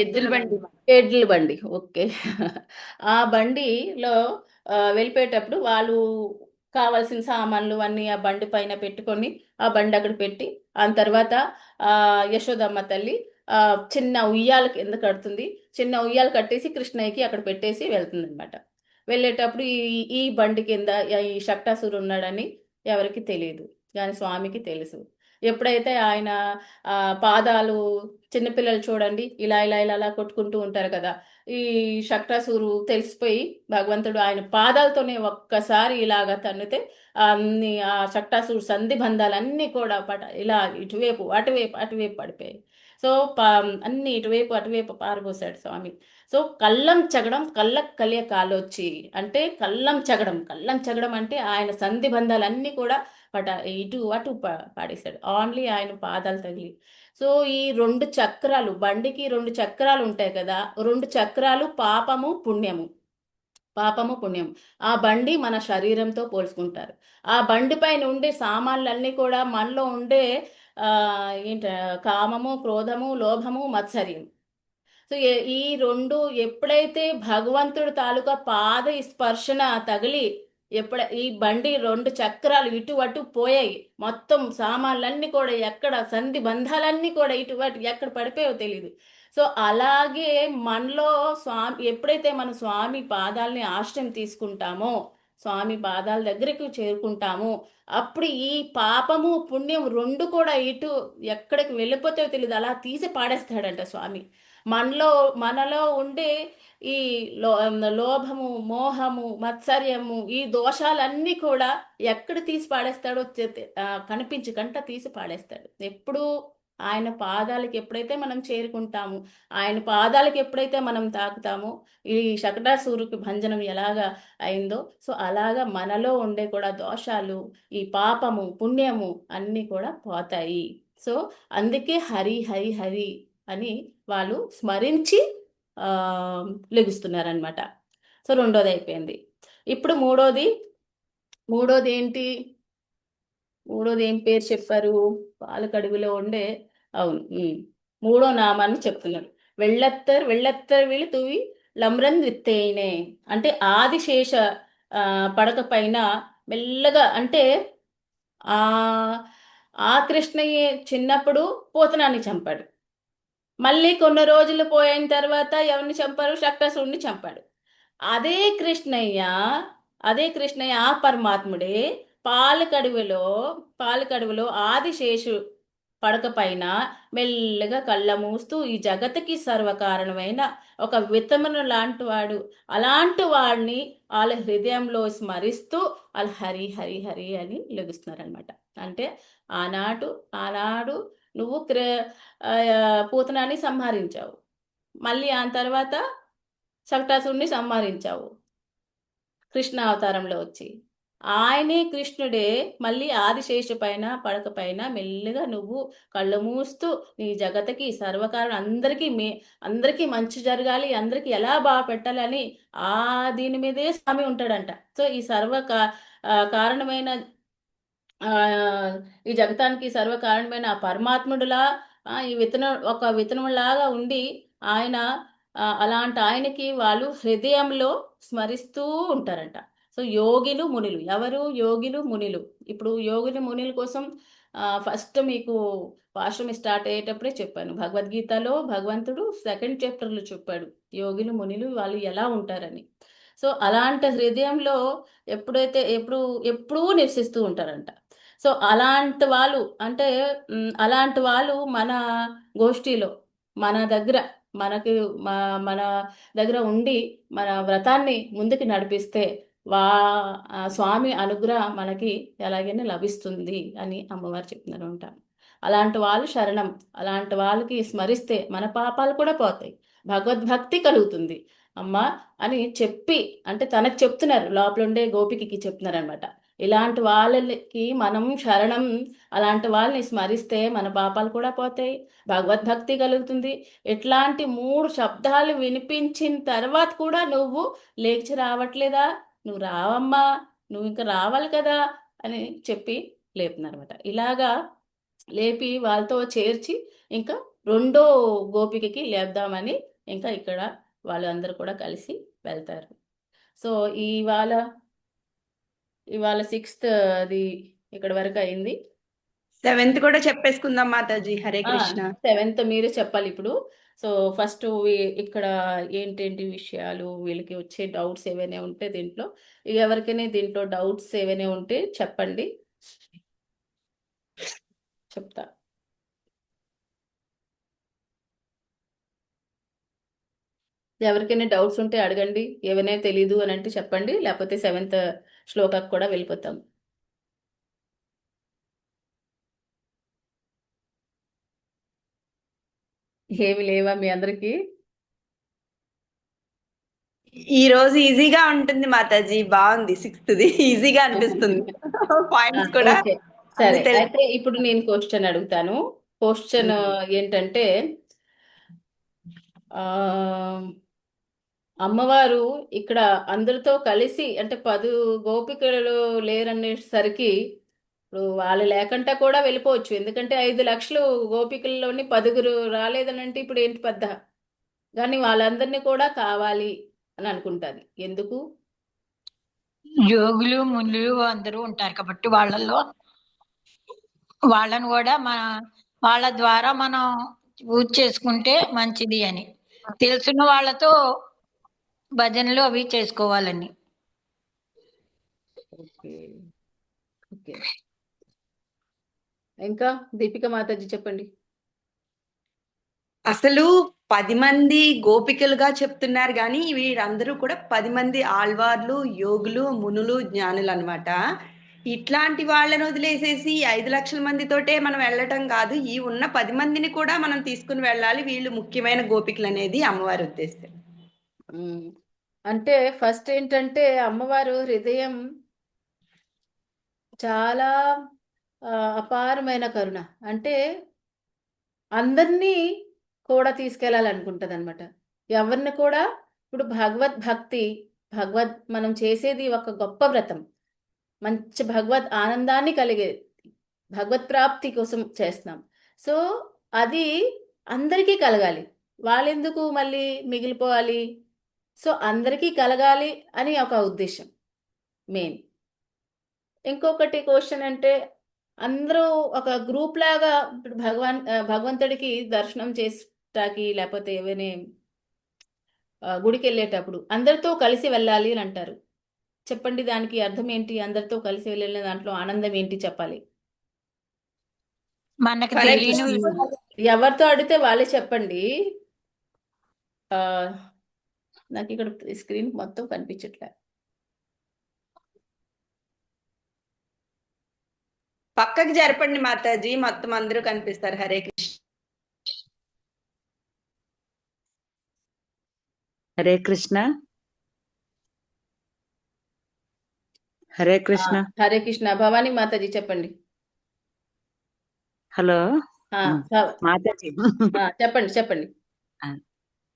ఎడ్ల బండి, ఓకే. ఆ బండిలో వెళ్ళిపోయేటప్పుడు వాళ్ళు కావాల్సిన సామాన్లు అన్నీ ఆ బండి పైన పెట్టుకొని ఆ బండి అక్కడ పెట్టి ఆ తర్వాత యశోదమ్మ తల్లి చిన్న ఉయ్యాల కింద కడుతుంది. చిన్న ఉయ్యాలు కట్టేసి కృష్ణయ్యకి అక్కడ పెట్టేసి వెళ్తుంది అనమాట. వెళ్ళేటప్పుడు ఈ బండి కింద ఈ శక్టాసురు ఉన్నాడని ఎవరికి తెలియదు, కానీ స్వామికి తెలుసు. ఎప్పుడైతే ఆయన పాదాలు, చిన్నపిల్లలు చూడండి ఇలా ఇలా ఇలా అలా కొట్టుకుంటూ ఉంటారు కదా, ఈ శక్టాసురు తెలిసిపోయి భగవంతుడు ఆయన పాదాలతోనే ఒక్కసారి ఇలాగ తన్నితే అన్ని ఆ శక్టాసురు సంధి బంధాలన్నీ కూడా ఇలా ఇటువైపు అటువైపు పడిపోయాయి. సో అన్ని ఇటువైపు అటువైపు పారబోసాడు స్వామి. సో కళ్ళం కలియ కాలొచ్చి అంటే కళ్ళం చగడం అంటే ఆయన సంధి బంధాలన్నీ కూడా ఇటు అటు పాడేశాడు, ఓన్లీ ఆయన పాదాలు తగిలి. సో ఈ 2 చక్రాలు, బండికి 2 చక్రాలు ఉంటాయి కదా, 2 చక్రాలు పాపము పుణ్యము. పాపము పుణ్యం. ఆ బండి మన శరీరంతో పోల్చుకుంటారు. ఆ బండి పైన ఉండే సామాన్లన్నీ కూడా మనలో ఉండే ఆ, ఏంట కామము, క్రోధము, లోభము, మత్సర్యం. సో ఈ రెండు ఎప్పుడైతే భగవంతుడు తాలూకా పాద స్పర్శన తగిలి ఈ బండి రెండు చక్రాలు ఇటు అటు పోయాయి. మొత్తం సామాన్లన్నీ కూడా ఎక్కడ సంధి బంధాలన్నీ కూడా ఇటు అటు ఎక్కడ పడిపోయాయో తెలియదు. సో అలాగే మనలో స్వామి ఎప్పుడైతే మన స్వామి పాదాలని ఆశ్రయం తీసుకుంటామో, స్వామి పాదాల దగ్గరికి చేరుకుంటామో, అప్పుడు ఈ పాపము పుణ్యం రెండు కూడా ఇటు ఎక్కడికి వెళ్ళిపోతాయో తెలియదు, అలా తీసి పాడేస్తాడంట స్వామి. మనలో ఉండే ఈ లోభము, మోహము, మత్సర్యము, ఈ దోషాలన్నీ కూడా ఎక్కడ తీసి పాడేస్తాడో కంట తీసి పాడేస్తాడు. ఎప్పుడు ఆయన పాదాలకి ఎప్పుడైతే మనం చేరుకుంటామో, ఆయన పాదాలకి ఎప్పుడైతే మనం తాకుతామో, ఈ శకటాసురుకి భంజనం ఎలాగా అయిందో, సో అలాగా మనలో ఉండే కూడా దోషాలు, ఈ పాపము పుణ్యము అన్నీ కూడా పోతాయి. సో అందుకే హరి హరి హరి అని వాళ్ళు స్మరించి లెగుస్తున్నారనమాట. సో రెండోది అయిపోయింది. ఇప్పుడు మూడోది ఏంటి? మూడోది ఏం పేరు చెప్పారు? పాలకడుగులో ఉండే, అవును, మూడో నామాన్ని చెప్తున్నారు. వెళ్ళత్తర్ వీళ్ళు తువి లమ్రన్ విత్తేనే అంటే ఆదిశేష పడక పైన మెల్లగా, అంటే ఆ ఆ కృష్ణయ్య చిన్నప్పుడు పోతనాన్ని చంపాడు. మళ్ళీ కొన్ని రోజులు పోయిన తర్వాత ఎవరిని చంపారు? శక్తాసురుడిని చంపాడు. అదే కృష్ణయ్య అదే కృష్ణయ్య ఆ పరమాత్ముడే పాలకడువులో ఆదిశేషు పడక పైన మెల్లగా కళ్ళ మూస్తూ ఈ జగతికి సర్వకారణమైన ఒక విత్తమును లాంటి వాడు, అలాంటి వాడిని వాళ్ళ హృదయంలో స్మరిస్తూ వాళ్ళు హరి హరి హరి అని లెగుస్తున్నారనమాట. అంటే ఆనాడు నువ్వు పూతనాన్ని సంహరించావు, మళ్ళీ ఆ తర్వాత శక్టాసురుడిని సంహరించావు కృష్ణ అవతారంలో వచ్చి. ఆయనే కృష్ణుడే మళ్ళీ ఆదిశేషు పైన పడక పైన మెల్లిగా నువ్వు కళ్ళు మూస్తూ నీ జగతికి సర్వకారణం అందరికీ మంచి జరగాలి, అందరికీ ఎలా బాగా పెట్టాలని దీని మీదే స్వామి ఉంటాడంట. సో ఈ కారణమైన ఈ జగతానికి సర్వకారణమైన ఆ పరమాత్ముడులా ఈ ఒక విత్తనంలాగా ఉండి ఆయన అలాంటి ఆయనకి వాళ్ళు హృదయంలో స్మరిస్తూ ఉంటారంట. సో యోగిలు మునులు ఎవరు? యోగిలు మునులు. ఇప్పుడు యోగిలు మునుల కోసం ఫస్ట్ మీకు పాశ్రమి స్టార్ట్ అయ్యేటప్పుడే చెప్పాను. భగవద్గీతలో భగవంతుడు 2nd చాప్టర్లో చెప్పాడు యోగిలు మునులు వాళ్ళు ఎలా ఉంటారని. సో అలాంటి హృదయంలో ఎప్పుడూ నివసిస్తూ ఉంటారంట. సో అలాంటి వాళ్ళు మన గోష్ఠిలో మన దగ్గర మన దగ్గర ఉండి మన వ్రతాన్ని ముందుకు నడిపిస్తే స్వామి అనుగ్రహం మనకి ఎలాగైనా లభిస్తుంది అని అమ్మవారు చెప్తున్నారు అంట. అలాంటి వాళ్ళు శరణం, అలాంటి వాళ్ళకి స్మరిస్తే మన పాపాలు కూడా పోతాయి, భగవద్భక్తి కలుగుతుంది అమ్మా అని చెప్పి, అంటే తనకు చెప్తున్నారు, లోపల ఉండే గోపికకి చెప్తున్నారు అనమాట. ఇలాంటి వాళ్ళకి మనం శరణం, అలాంటి వాళ్ళని స్మరిస్తే మన పాపాలు కూడా పోతాయి, భగవద్భక్తి కలుగుతుంది. ఇట్లాంటి 3 శబ్దాలు వినిపించిన తర్వాత కూడా నువ్వు లేచి రావట్లేదా? నువ్వు రావమ్మా, నువ్వు ఇంకా రావాలి కదా అని చెప్పి లేపుతున్నారన్నమాట. ఇలాగా లేపి వాళ్ళతో చేర్చి ఇంకా రెండో గోపికకి లేపుదామని ఇంకా ఇక్కడ వాళ్ళందరూ కూడా కలిసి వెళ్తారు. సో ఇవాళ 6th అది ఇక్కడ వరకు అయింది. 7th కూడా చెప్పేసుకుందాం మాతాజీ. హరే కృష్ణ. 7th మీరు చెప్పాలి ఇప్పుడు. సో ఫస్ట్ ఇక్కడ ఏంటేంటి విషయాలు, వీళ్ళకి వచ్చే డౌట్స్ ఏవైనా ఉంటే దీంట్లో, ఎవరికైనా దీంట్లో డౌట్స్ ఏవైనా ఉంటే చెప్పండి, చెప్తా. ఎవరికైనా డౌట్స్ ఉంటే అడగండి, ఏమైనా తెలీదు అని అంటే చెప్పండి, లేకపోతే 7th శ్లోకాకు కూడా వెళ్ళిపోతాం. ఏమి లేవా మీ అందరికి? ఈ రోజు ఈజీగా ఉంటుంది మాతాజీ. బాగుంది 6th ఈజీగా అనిపిస్తుంది. పాయింట్స్ కూడా ఓకే, సరే. అయితే ఇప్పుడు నేను క్వశ్చన్ అడుగుతాను. క్వశ్చన్ ఏంటంటే అమ్మవారు ఇక్కడ అందరితో కలిసి అంటే 10 గోపికలు లేరనేసరికి ఇప్పుడు వాళ్ళు లేకుండా కూడా వెళ్ళిపోవచ్చు. ఎందుకంటే 5 లక్షలు గోపికల్లోని 10గురు రాలేదనంటే ఇప్పుడు ఏంటి పెద్ద. కానీ వాళ్ళందరినీ కూడా కావాలి అని అనుకుంటాది. ఎందుకు? యోగులు మునులు అందరూ ఉంటారు కాబట్టి వాళ్ళలో వాళ్ళని కూడా వాళ్ళ ద్వారా మనం పూజ చేసుకుంటే మంచిది అని తెలుసున్న వాళ్ళతో భజనలు అవి చేసుకోవాలని. Okay okay. ఇంకా దీపిక మాతాజీ చెప్పండి. అసలు 10 మంది గోపికలుగా చెప్తున్నారు కానీ వీరందరూ కూడా 10 మంది ఆళ్వార్లు, యోగులు, మునులు, జ్ఞానులు అన్నమాట. ఇట్లాంటి వాళ్ళని వదిలేసేసి 5 లక్షల మందితోటే మనం వెళ్ళటం కాదు. ఈ ఉన్న 10 మందిని కూడా మనం తీసుకుని వెళ్ళాలి. వీళ్ళు ముఖ్యమైన గోపికలు అనేది అమ్మవారి ఉద్దేశం. అంటే ఫస్ట్ ఏంటంటే అమ్మవారు హృదయం చాలా అపారమైన కరుణ. అంటే అందరినీ కూడా తీసుకెళ్ళాలనుకుంటుంది అనమాట. ఎవరిని కూడా ఇప్పుడు భక్తి మనం చేసేది ఒక గొప్ప వ్రతం. మంచి భగవద్ ఆనందాన్ని కలిగేది, భగవత్ ప్రాప్తి కోసం చేస్తున్నాం. సో అది అందరికీ కలగాలి. వాళ్ళెందుకు మళ్ళీ మిగిలిపోవాలి? సో అందరికీ కలగాలి అని ఒక ఉద్దేశం మెయిన్. ఇంకొకటి క్వశ్చన్ అంటే అందరూ ఒక గ్రూప్ లాగా ఇప్పుడు భగవంతుడికి దర్శనం చేస్తాకి లేకపోతే ఏమైనా గుడికి వెళ్ళేటప్పుడు అందరితో కలిసి వెళ్ళాలి అని అంటారు. చెప్పండి, దానికి అర్థం ఏంటి? అందరితో కలిసి వెళ్ళిన దాంట్లో ఆనందం ఏంటి చెప్పాలి. మనకు హరే తెలియని కృష్ణ. ఎవరితో అడిగితే వాళ్ళే చెప్పండి. నాకు ఇక్కడ స్క్రీన్ మొత్తం కనిపించట్లే. పక్కకి జరపండి మాతాజీ, మొత్తం అందరూ కనిపిస్తారు. హరే కృష్ణ. హరే కృష్ణ. హరే కృష్ణ. హరే కృష్ణ. భవానీ మాతాజీ చెప్పండి. హలో ఆ, మాతాజీ, చెప్పండి చెప్పండి.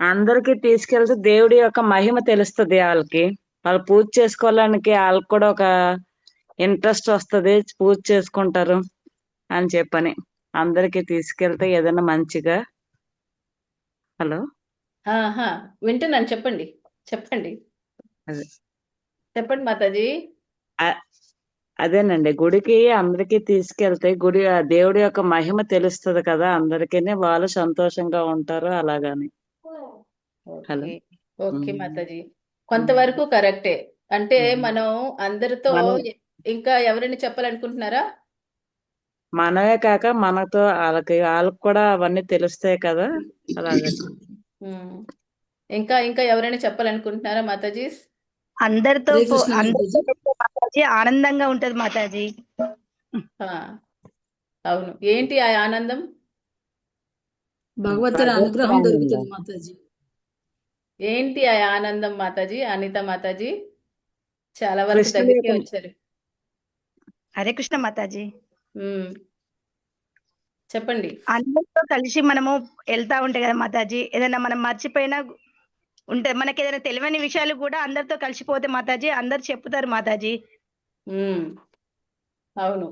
అందరికి తీసుకెళ్తే దేవుడి యొక్క మహిమ తెలుస్తుంది. వాళ్ళకి వాళ్ళు పూజ చేసుకోవడానికి వాళ్ళకి కూడా ఒక ఇంట్రెస్ట్ వస్తుంది, పూజ చేసుకుంటారు అని చెప్పని అందరికి తీసుకెళ్తే ఏదైనా మంచిగా. హలో వింటున్నాను, చెప్పండి చెప్పండి అదే చెప్పండి మాతాజీ. అదేనండి, గుడికి అందరికి తీసుకెళ్తే గుడి దేవుడి యొక్క మహిమ తెలుస్తుంది కదా, అందరికీ వాళ్ళు సంతోషంగా ఉంటారు అలాగని. హలో. ఓకే ఓకే మాతాజీ, కొంతవరకు కరెక్టే. అంటే మనం అందరితో ఇంకా ఎవరైనా చెప్పాలనుకుంటున్నారా? మనమే కాక మనతో వాళ్ళకి కూడా అవన్నీ తెలుస్తాయి కదా అలాగే. ఇంకా ఇంకా ఎవరైనా చెప్పాలనుకుంటున్నారా మాతాజీ? అందరితో మాతాజీ ఆనందంగా ఉంటది మాతాజీ. అవును, ఏంటి ఆ ఆనందం? భగవతుడి అనుగ్రహం దొరుకుతుంది మాతాజీ. ఏంటి ఆ ఆనందం మాతాజీ? అనిత మాతాజీ చాలా వరకు దగ్గరికి వచ్చారు. హరే కృష్ణ మాతాజీ. చెప్పండి. అందరితో కలిసి మనము వెళ్తా ఉంటే కదా మాతాజీ, ఏదైనా మనం మర్చిపోయినా ఉంటే మనకి ఏదైనా తెలియని విషయాలు కూడా అందరితో కలిసిపోతే మాతాజీ అందరు చెప్తారు మాతాజీ. అవును,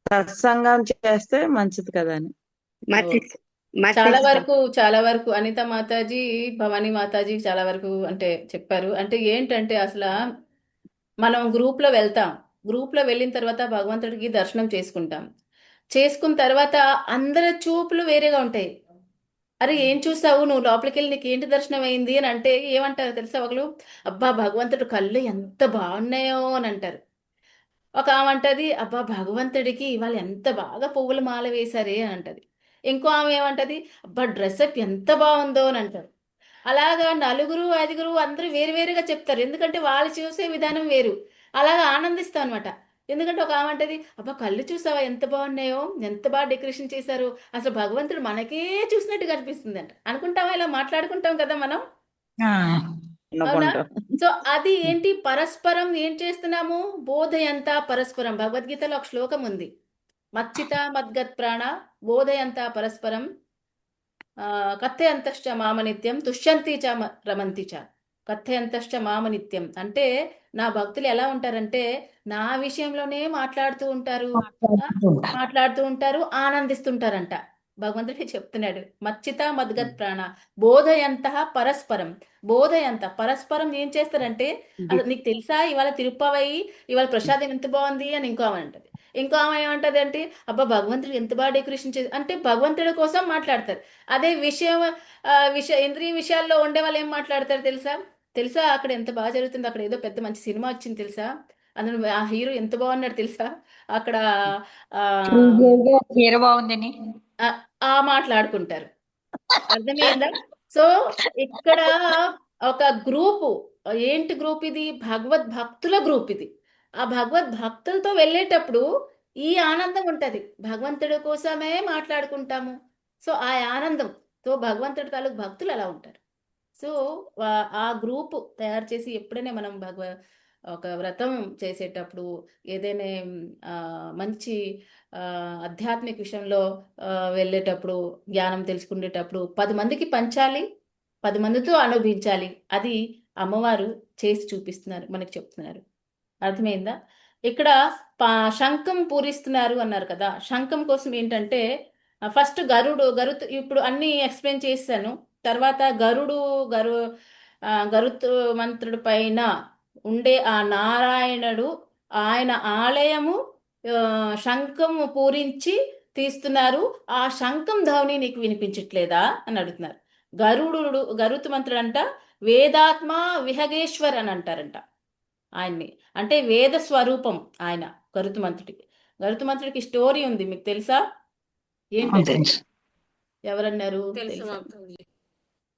సత్సంగం చేస్తే మంచిది కదా అని. చాలా వరకు అనిత మాతాజీ, భవానీ మాతాజీ చాలా వరకు అంటే చెప్పారు. అంటే ఏంటంటే అసలు మనం గ్రూప్ లో వెళ్తాం, గ్రూప్ లో వెళ్ళిన తర్వాత భగవంతుడికి దర్శనం చేసుకున్న తర్వాత అందరి చూపులు వేరేగా ఉంటాయి. అరే ఏం చూసావు నువ్వు? లోపలికి వెళ్ళి నీకు ఏంటి దర్శనం అయింది అని అంటే ఏమంటారు తెలుసా? ఒకళ్ళు అబ్బా భగవంతుడు కళ్ళు ఎంత బాగున్నాయో అని అంటారు. ఒక ఆమె అంటది అబ్బా భగవంతుడికి ఇవాళ ఎంత బాగా పువ్వుల మాల వేశారే అని అంటది. ఇంకో ఆమె ఏమంటది అబ్బా డ్రెస్అప్ ఎంత బాగుందో అని అంటారు. అలాగా నలుగురు ఐదుగురు అందరూ వేరువేరుగా చెప్తారు, ఎందుకంటే వాళ్ళు చూసే విధానం వేరు. అలాగా ఆనందిస్తాం అనమాట. ఎందుకంటే ఒక ఆమె అంటది అబ్బా కళ్ళు చూసావా ఎంత బాగున్నాయో, ఎంత బాగా డెకరేషన్ చేశారు, అసలు భగవంతుడు మనకే చూసినట్టు కనిపిస్తుంది అంట. అనుకుంటావా? ఇలా మాట్లాడుకుంటాం కదా మనం, అవునా? సో అది ఏంటి, పరస్పరం ఏం చేస్తున్నాము? బోధయంతా పరస్పరం. భగవద్గీతలో ఒక శ్లోకం ఉంది, మచ్చిత మద్గత్ ప్రాణ బోధయంతా పరస్పరం కథయంతశ్చ మామ నిత్యం తుష్యంతి చ రమంతి చ. కథయంతశ్చ మామ నిత్యం. అంటే నా భక్తులు ఎలా ఉంటారంటే నా విషయంలోనే మాట్లాడుతూ ఉంటారు, మాట్లాడుతూ ఉంటారు, ఆనందిస్తుంటారంట. భగవంతుడే చెప్తున్నాడు, మచ్చిత మద్గత్ ప్రాణ బోధయంత పరస్పరం. బోధయంత పరస్పరం ఏం చేస్తారంటే, అసలు నీకు తెలుసా ఇవాళ తిరుపవై ఇవాళ ప్రసాదం ఎంత బాగుంది అని ఇంకో ఆమె అంటది. ఇంకో ఆమె ఏమంటది అంటే, అబ్బా భగవంతుడు ఎంత బాగా డెకరేషన్ చేసి, అంటే భగవంతుడి కోసం మాట్లాడతారు. అదే ఇంద్రియ విషయాల్లో ఉండే వాళ్ళు ఏం మాట్లాడతారు తెలుసా? తెలుసా అక్కడ ఎంత బాగా జరుగుతుంది, అక్కడ ఏదో పెద్ద మంచి సినిమా వచ్చింది తెలుసా, అందులో ఆ హీరో ఎంత బాగున్నాడు తెలుసా, అక్కడ ఆ శ్రీదేవి గారి చీర బాగుందని. ఆ ఆ మాట్లాడుకుంటారు. అర్థమైందా? సో ఇక్కడ ఒక గ్రూపు, ఏంటి గ్రూప్ ఇది? భగవద్ భక్తుల గ్రూప్ ఇది. ఆ భగవద్ భక్తులతో వెళ్ళేటప్పుడు ఈ ఆనందం ఉంటది, భగవంతుడి కోసమే మాట్లాడుకుంటాము. సో ఆ ఆనందంతో భగవంతుడి తాలూకు భక్తులు అలా ఉంటారు. సో ఆ గ్రూప్ తయారు చేసి ఎప్పుడైనా మనం ఒక వ్రతం చేసేటప్పుడు ఏదైనా ఆ, మంచి ఆ, ఆధ్యాత్మిక విషయంలో వెళ్ళేటప్పుడు, జ్ఞానం తెలుసుకునేటప్పుడు 10 మందికి పంచాలి, 10 మందితో అనుభవించాలి. అది అమ్మవారు చేసి చూపిస్తున్నారు, మనకి చెప్తున్నారు. అర్థమైందా? ఇక్కడ శంఖం పూరిస్తున్నారు అన్నారు కదా. శంఖం కోసం ఏంటంటే ఫస్ట్ గరుత్ ఇప్పుడు అన్ని ఎక్స్ప్లెయిన్ చేశాను. తర్వాత గరుత్మంతుడి పైన ఉండే ఆ నారాయణుడు, ఆయన ఆలయము శంఖము పూరించి తీస్తున్నారు. ఆ శంఖం ధ్వని నీకు వినిపించట్లేదా అని అడుగుతున్నారు. గరుత్మంతుడు అంట వేదాత్మ విహగేశ్వర్ అని అంటారంట ఆయన్ని. అంటే వేద స్వరూపం ఆయన గరుత్మంతుడికి స్టోరీ ఉంది, మీకు తెలుసా? ఏంటంటే తెలుసు. ఎవరన్నారు తెలుసు తెలుసా? మాతాజీ.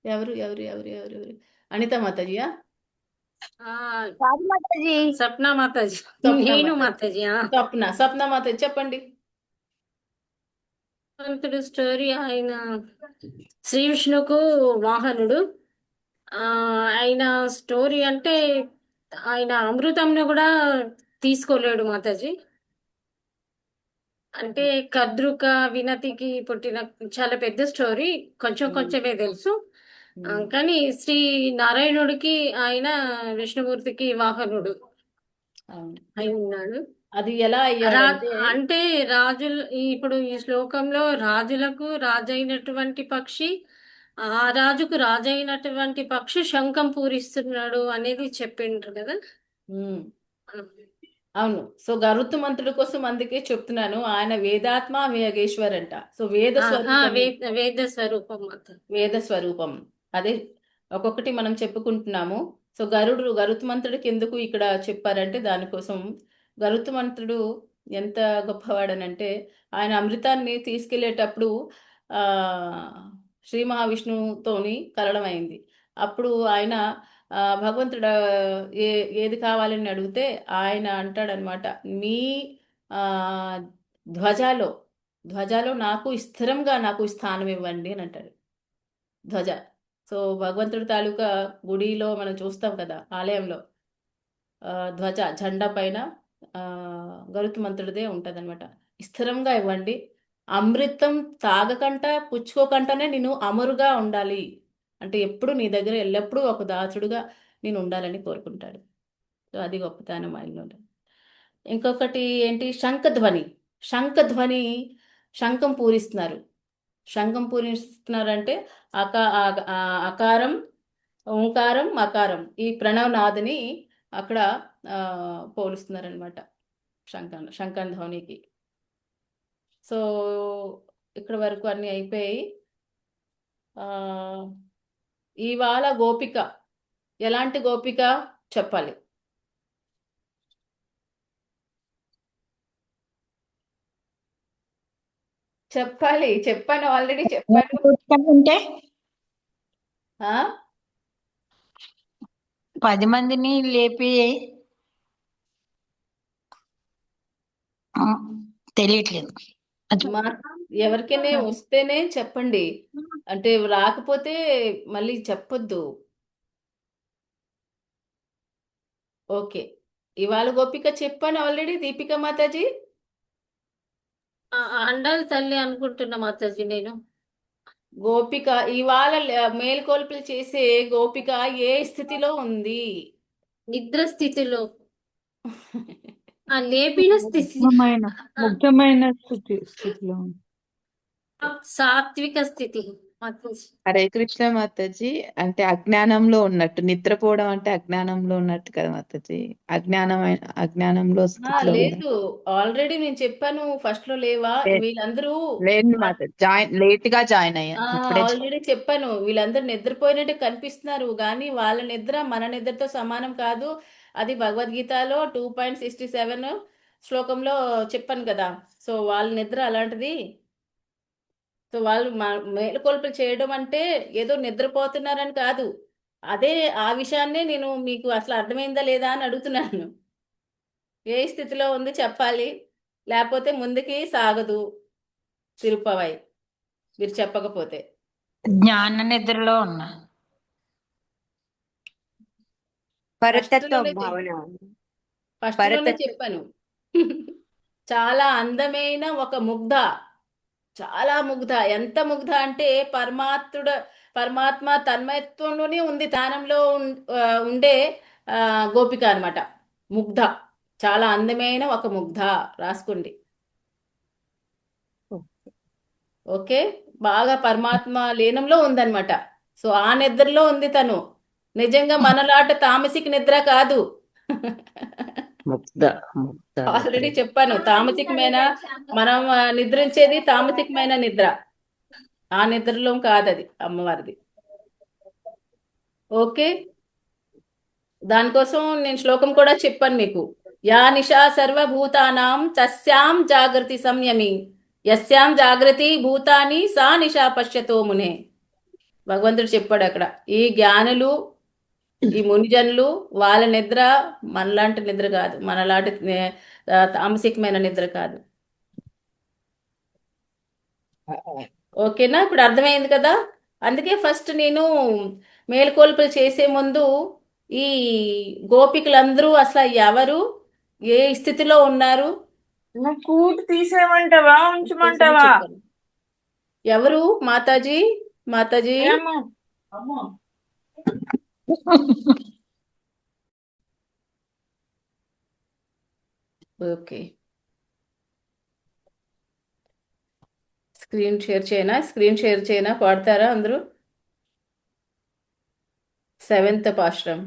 ఎవరు ఎవరు ఎవరు ఎవరు ఎవరు అనిత మాతాజియా? ఆ, కాదు మాతాజీ. సప్నా మాతాజీ. స్వప్న నేను మాతాజీ. మాతాజీ. స్వప్న మాతాజీ చెప్పండి. భగవంతుడు స్టోరీ, ఆయన శ్రీ విష్ణుకు వాహనుడు. ఆయన స్టోరీ అంటే ఆయన అమృతంను కూడా తీసుకోలేడు మాతాజీ. అంటే కద్రుక వినతికి పుట్టిన చాలా పెద్ద స్టోరీ, కొంచెమే తెలుసు. కానీ శ్రీ నారాయణుడికి ఆయన విష్ణుమూర్తికి వాహనుడు అవును. అయి ఉన్నాడు. అది ఎలా అయ్యాడంటే అంటే రాజులు, ఇప్పుడు ఈ శ్లోకంలో రాజులకు రాజైనటువంటి పక్షి, ఆ రాజుకు రాజైనటువంటి పక్షి శంఖం పూరిస్తున్నాడు అనేది చెప్పిండ్రు కదా. ఉమ్, అవును. సో గరుత్మంతుడి కోసం అందుకే చెప్తున్నాను, ఆయన వేదాత్మ వేగేశ్వర్ అంట. సో వేద స్వరూపం, వేద స్వరూపం మాత్రం. వేద స్వరూపం. అదే ఒక్కొక్కటి మనం చెప్పుకుంటున్నాము. సో గరుత్మంతుడికి ఎందుకు ఇక్కడ చెప్పారంటే దానికోసం. గరుత్మంతుడు ఎంత గొప్పవాడనంటే ఆయన అమృతాన్ని తీసుకెళ్లేటప్పుడు ఆ శ్రీ మహావిష్ణువుతోని కలడం అయింది. అప్పుడు ఆయన భగవంతుడు ఏది కావాలని అడిగితే ఆయన అంటాడనమాట, మీ ఆ ధ్వజాలో నాకు స్థిరంగా నాకు స్థానం ఇవ్వండి అని అంటాడు. ధ్వజ. సో భగవంతుడి తాలూకా గుడిలో మనం చూస్తాం కదా, ఆలయంలో ధ్వజ జెండా పైన గరుత్మంతుడిదే ఉంటదన్నమాట. స్థిరంగా ఇవ్వండి, అమృతం తాగకంట పుచ్చుకోకంటనే నేను అమరుగా ఉండాలి అంటే ఎప్పుడు నీ దగ్గర ఎల్లప్పుడూ ఒక దాసుడుగా నేను ఉండాలని కోరుకుంటాడు. సో అది గొప్పతనం ఆయనలో. ఇంకొకటి ఏంటి, శంఖధ్వని శంఖం పూరిస్తున్నారు. శంఖం పూరిస్తున్నారంటే అకారం, ఓంకారం, మకారం, ఈ ప్రణవనాథుని అక్కడ పోలుస్తున్నారనమాట శంఖం ధ్వనికి. సో ఇక్కడ వరకు అన్ని అయిపోయాయి. ఇవాళ గోపిక ఎలాంటి గోపిక చెప్పాలి? చెప్పాను ఆల్రెడీ చెప్పాను. అంటే ఆ 10 మందిని లేపి తెలియట్లేదు. ఎవరికైనా వస్తేనే చెప్పండి, అంటే రాకపోతే మళ్ళీ చెప్పొద్దు. ఓకే, ఇవాళ గోపిక చెప్పాను ఆల్రెడీ. దీపిక మాతాజీ అండాలి తల్లి అనుకుంటున్నా మాతాజీ నేను. గోపిక ఇవాళ మేల్కొల్పులు చేసే గోపిక ఏ స్థితిలో ఉంది? నిద్ర స్థితిలో, ఆ లేపిన స్థితి, ముఖ్యమైన స్థితిలో ఉంది. సాత్విక స్థితి మాతాజీ. హరే కృష్ణ మాతాజీ. అంటే అజ్ఞానంలో ఉన్నట్టు, నిద్రపోవడం అంటే అజ్ఞానంలో ఉన్నట్టు కదా మాతాజీ. అజ్ఞానంలో స్థితిలో కదా. లేదు, ఆల్రెడీ నేను చెప్పాను ఫస్ట్ లో లేవా? లే- వీళ్ళందరూ లేదు మాతాజీ, లేట్ గా జాయిన్ అయ్యాను ఇప్పుడే. ఆల్రెడీ చెప్పాను, వీళ్ళందరూ నిద్రపోయినట్టు కనిపిస్తున్నారు కానీ వాళ్ళ నిద్ర మన నిద్రతో సమానం కాదు. అది భగవద్గీతలో 2.67 శ్లోకంలో చెప్పాను కదా. సో వాళ్ళ నిద్ర అలాంటిది. సో వాళ్ళు మేలుకొల్పులు చేయడం అంటే ఏదో నిద్రపోతున్నారని కాదు. అదే ఆ విషయాన్నే నేను మీకు అసలు అర్థమైందా లేదా అని అడుగుతున్నాను. ఏ స్థితిలో ఉంది చెప్పాలి, లేకపోతే ముందుకి సాగదు తిరుపవై మీరు చెప్పకపోతే. జ్ఞాన నిద్రలో ఉన్నా. పరతత్వ ఫస్ట్లోనే భావన. ఫస్ట్లోనే పరతత్వ చెప్పాను. చాలా అందమైన ఒక ముగ్ధ, చాలా ముగ్ధ. ఎంత ముగ్ధ అంటే పరమాత్మ తన్మయత్వంలోనే ఉంది, ధ్యానంలో ఉండే గోపిక అన్నమాట. ముగ్ధ, చాలా అందమైన ఒక ముగ్ధ. రాసుకోండి. ఓకే, బాగా పరమాత్మ లీనంలో ఉందన్నమాట. సో ఆ నిద్రలో ఉంది తను. నిజంగా మనలాట తామసిక నిద్ర కాదు. ముగ్ధ ముగ్ధ ఆల్రెడీ చెప్పాను, తామసికమైన మనం నిద్రించేది తామసికమైన నిద్ర, ఆ నిద్రలో కాదది అమ్మవారిది. ఓకే, దానికోసం నేను శ్లోకం కూడా చెప్పాను మీకు. యా నిశా సర్వభూతానాం తస్యాం జాగృతి సంయమి, యస్యాం జాగృతి భూతాని సా నిశా పశ్యతో మునే. భగవంతుడు చెప్పాడు అక్కడ. ఈ జ్ఞానులు, ఈ మునిజనులు, వాళ్ళ నిద్ర మనలాంటి నిద్ర కాదు, మనలాంటి తామసికమైన నిద్ర కాదు. ఓకేనా, ఇప్పుడు అర్థమైంది కదా. అందుకే ఫస్ట్ నేను మేల్కొల్పులు చేసే ముందు ఈ గోపికలందరూ అసలు ఎవరు, ఏ స్థితిలో ఉన్నారు కూటు తీసేయమంటావా ఉంచమంటావా? చెప్పాను. ఎవరు Mataji? Mataji okay, screen share చేయనా పాడతారా అందరూ? 7th పాశ్రం.